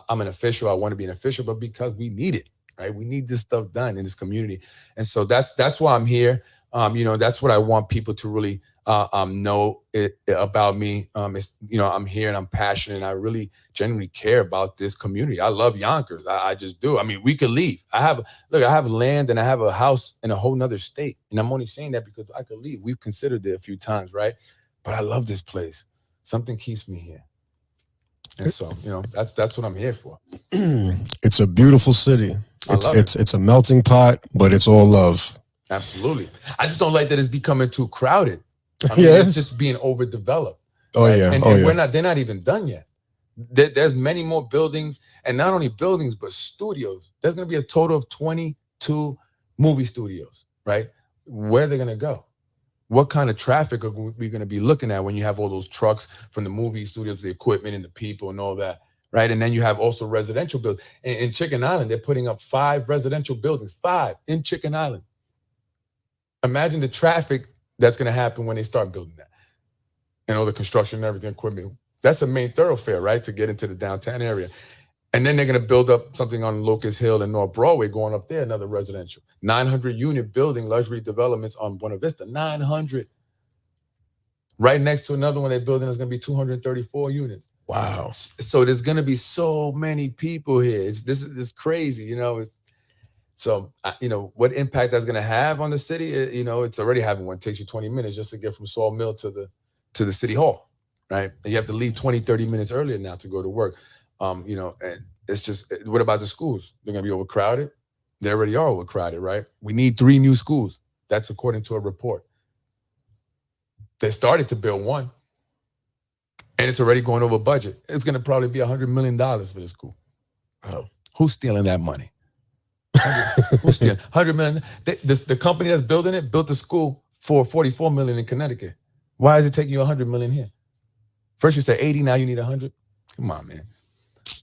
I'm an official, I want to be an official, but because we need it, right? We need this stuff done in this community. And so that's why I'm here. That's what I want people to really know about me. It's, I'm here and I'm passionate and I really genuinely care about this community. I love Yonkers. I just do. I mean, we could leave. I have land and I have a house in a whole nother state. And I'm only saying that because I could leave. We've considered it a few times, right? But I love this place. Something keeps me here. And so, that's what I'm here for. It's a beautiful city. It's a melting pot, but it's all love. Absolutely. I just don't like that it's becoming too crowded. It's just being overdeveloped. Oh, right? Yeah. And they're not even done yet. There's many more buildings, and not only buildings, but studios. There's going to be a total of 22 movie studios, right? Where are they going to go? What kind of traffic are we going to be looking at when you have all those trucks from the movie studios, the equipment and the people and all that, right? And then you have also residential buildings. In Chicken Island, they're putting up 5 residential buildings, 5 in Chicken Island. Imagine the traffic that's going to happen when they start building that. And all the construction and everything, equipment. That's a main thoroughfare, right, to get into the downtown area. And then they're going to build up something on Locust Hill and North Broadway going up there, another residential. 900-unit building, luxury developments on Buena Vista, 900. Right next to another one they're building is going to be 234 units. Wow. So there's going to be so many people here. This is crazy, So, what impact that's going to have on the city, it's already having one. It takes you 20 minutes just to get from Sawmill to the city hall, right? And you have to leave 20, 30 minutes earlier now to go to work. And it's just, what about the schools? They're going to be overcrowded? They already are overcrowded, right? We need 3 new schools. That's according to a report. They started to build one, and it's already going over budget. It's going to probably be $100 million for the school. Oh. Who's stealing that money? Who's stealing? $100 million. The company that's building it built the school for $44 million in Connecticut. Why is it taking you $100 million here? First you said 80, now you need 100. Come on, man.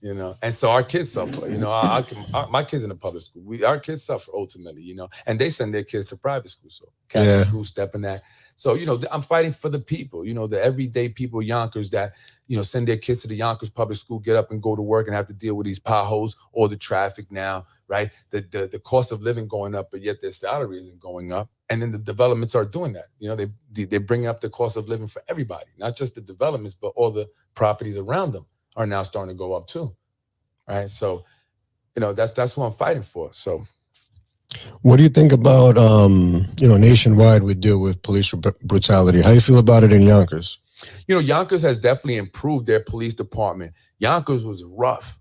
And so our kids suffer. My kids in the public school, our kids suffer ultimately. And they send their kids to private school, so Catholic school, stepping that. So I'm fighting for the people, the everyday people, Yonkers, that send their kids to the Yonkers public school, get up and go to work and have to deal with these potholes or the traffic now, right? The cost of living going up, but yet their salary isn't going up. And then the developments are doing that. They bring up the cost of living for everybody, not just the developments, but all the properties around them are now starting to go up too, right? So, that's what I'm fighting for. So, what do you think about nationwide we deal with police brutality? How do you feel about it in Yonkers? Yonkers has definitely improved their police department. Yonkers was rough.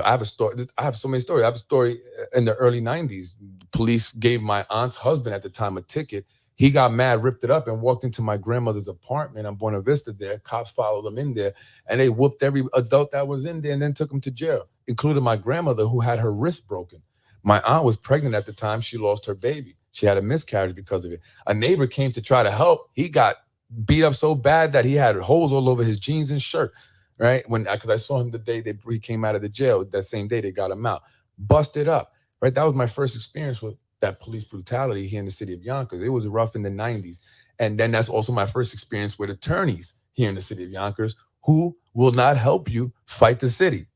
I have a story. I have so many stories. I have a story in the early 90s. Police gave my aunt's husband at the time a ticket. He got mad, ripped it up, and walked into my grandmother's apartment on Buena Vista there. Cops followed him in there, and they whooped every adult that was in there and then took him to jail, including my grandmother, who had her wrist broken. My aunt was pregnant at the time. She lost her baby. She had a miscarriage because of it. A neighbor came to try to help. He got beat up so bad that he had holes all over his jeans and shirt, right? Because I saw him the day he came out of the jail. That same day they got him out. Busted up, right? That was my first experience with that police brutality here in the city of Yonkers. It was rough in the 90s. And then that's also my first experience with attorneys here in the city of Yonkers who will not help you fight the city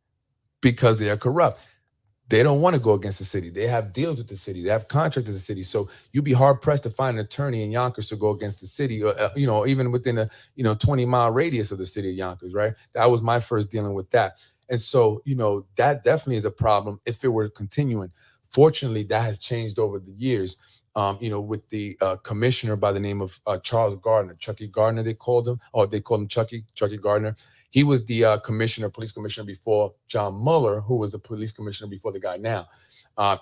because they are corrupt. They don't want to go against the city. They have deals with the city. They have contracts with the city. So you'd be hard pressed to find an attorney in Yonkers to go against the city, or, even within a 20-mile radius of the city of Yonkers, right? That was my first dealing with that. And so, that definitely is a problem if it were continuing. Fortunately, that has changed over the years, with the commissioner by the name of Charles Gardner, Chucky Gardner, they called him Chucky Gardner. He was the police commissioner before John Mueller, who was the police commissioner before the guy now.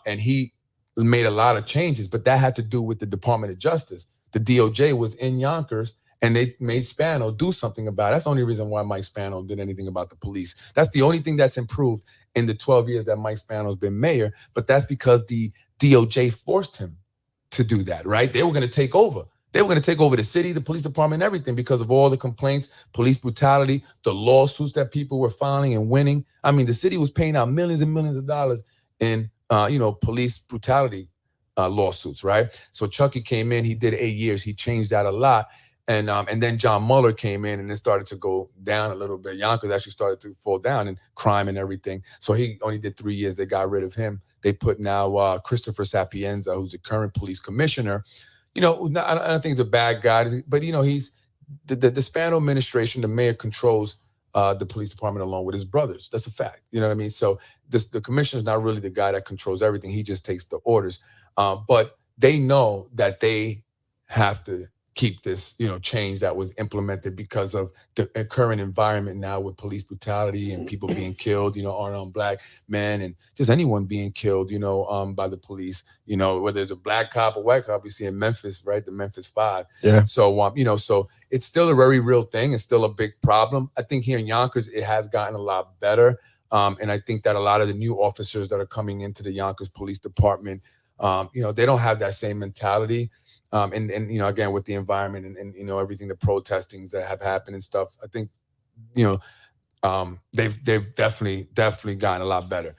And he made a lot of changes, but that had to do with the Department of Justice. The DOJ was in Yonkers, and they made Spano do something about it. That's the only reason why Mike Spano did anything about the police. That's the only thing that's improved in the 12 years that Mike Spano's been mayor, but that's because the DOJ forced him to do that, right? They were going to take over. They were going to take over the city, the police department, everything because of all the complaints, police brutality, the lawsuits that people were filing and winning. I mean, the city was paying out millions and millions of dollars in, police brutality lawsuits, right? So Chucky came in, he did 8 years. He changed that a lot. And then John Mueller came in and it started to go down a little bit. Yonkers actually started to fall down in crime and everything. So he only did 3 years. They got rid of him. They put now Christopher Sapienza, who's the current police commissioner. I don't think he's a bad guy, but he's the Spano administration. The mayor controls the police department along with his brothers. That's a fact. You know what I mean? So the commissioner is not really the guy that controls everything. He just takes the orders. But they know that they have to keep this, change that was implemented because of the current environment now with police brutality and people being killed, unarmed Black men and just anyone being killed, by the police, whether it's a Black cop or white cop, we see in Memphis, right? The Memphis 5. Yeah. So, so it's still a very real thing. It's still a big problem. I think here in Yonkers, it has gotten a lot better. And I think that a lot of the new officers that are coming into the Yonkers Police Department, they don't have that same mentality. And again, with the environment and everything, the protestings that have happened and stuff, I think, they've definitely gotten a lot better.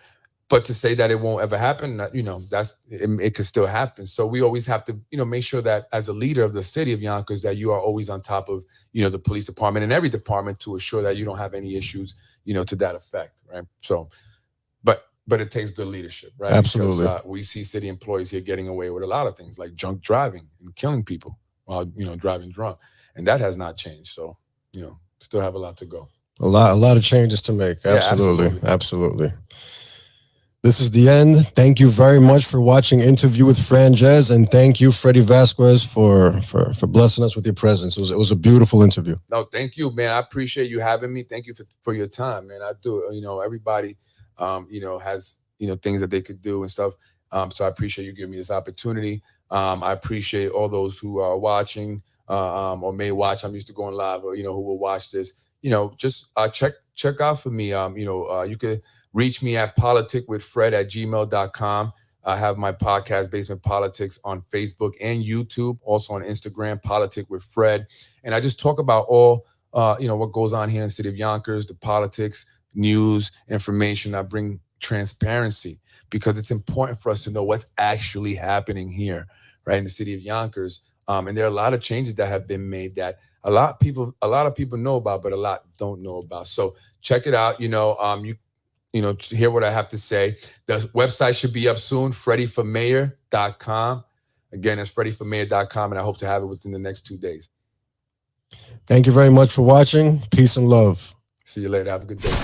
But to say that it won't ever happen, it could still happen. So we always have to, make sure that as a leader of the city of Yonkers, that you are always on top of, the police department and every department to assure that you don't have any issues, to that effect, right? So, but it takes good leadership, right? Absolutely. Because, we see city employees here getting away with a lot of things like drunk driving and killing people while, driving drunk. And that has not changed. So, still have a lot to go. A lot of changes to make. Absolutely. Yeah, absolutely. This is the end. Thank you very much for watching Interview with Franjez, and thank you, Freddy Vazquez, for blessing us with your presence. It was a beautiful interview. No, thank you, man. I appreciate you having me. Thank you for your time, man. I do. Everybody has, things that they could do and stuff. So I appreciate you giving me this opportunity. I appreciate all those who are watching or may watch. I'm used to going live, or, who will watch this. Just check out for me. You could reach me at politicwithfred@gmail.com. I have my podcast, Basement Politics, on Facebook and YouTube, also on Instagram, Politic with Fred. And I just talk about all, what goes on here in the city of Yonkers, the politics, news, information. I bring transparency because it's important for us to know what's actually happening here, right, in the city of Yonkers. And there are a lot of changes that have been made that a lot of people know about, but a lot don't know about. So check it out. To hear what I have to say. The website should be up soon, freddyformayor.com. Again, it's freddyformayor.com, and I hope to have it within the next 2 days. Thank you very much for watching. Peace and love. See you later. Have a good day.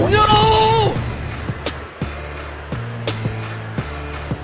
No!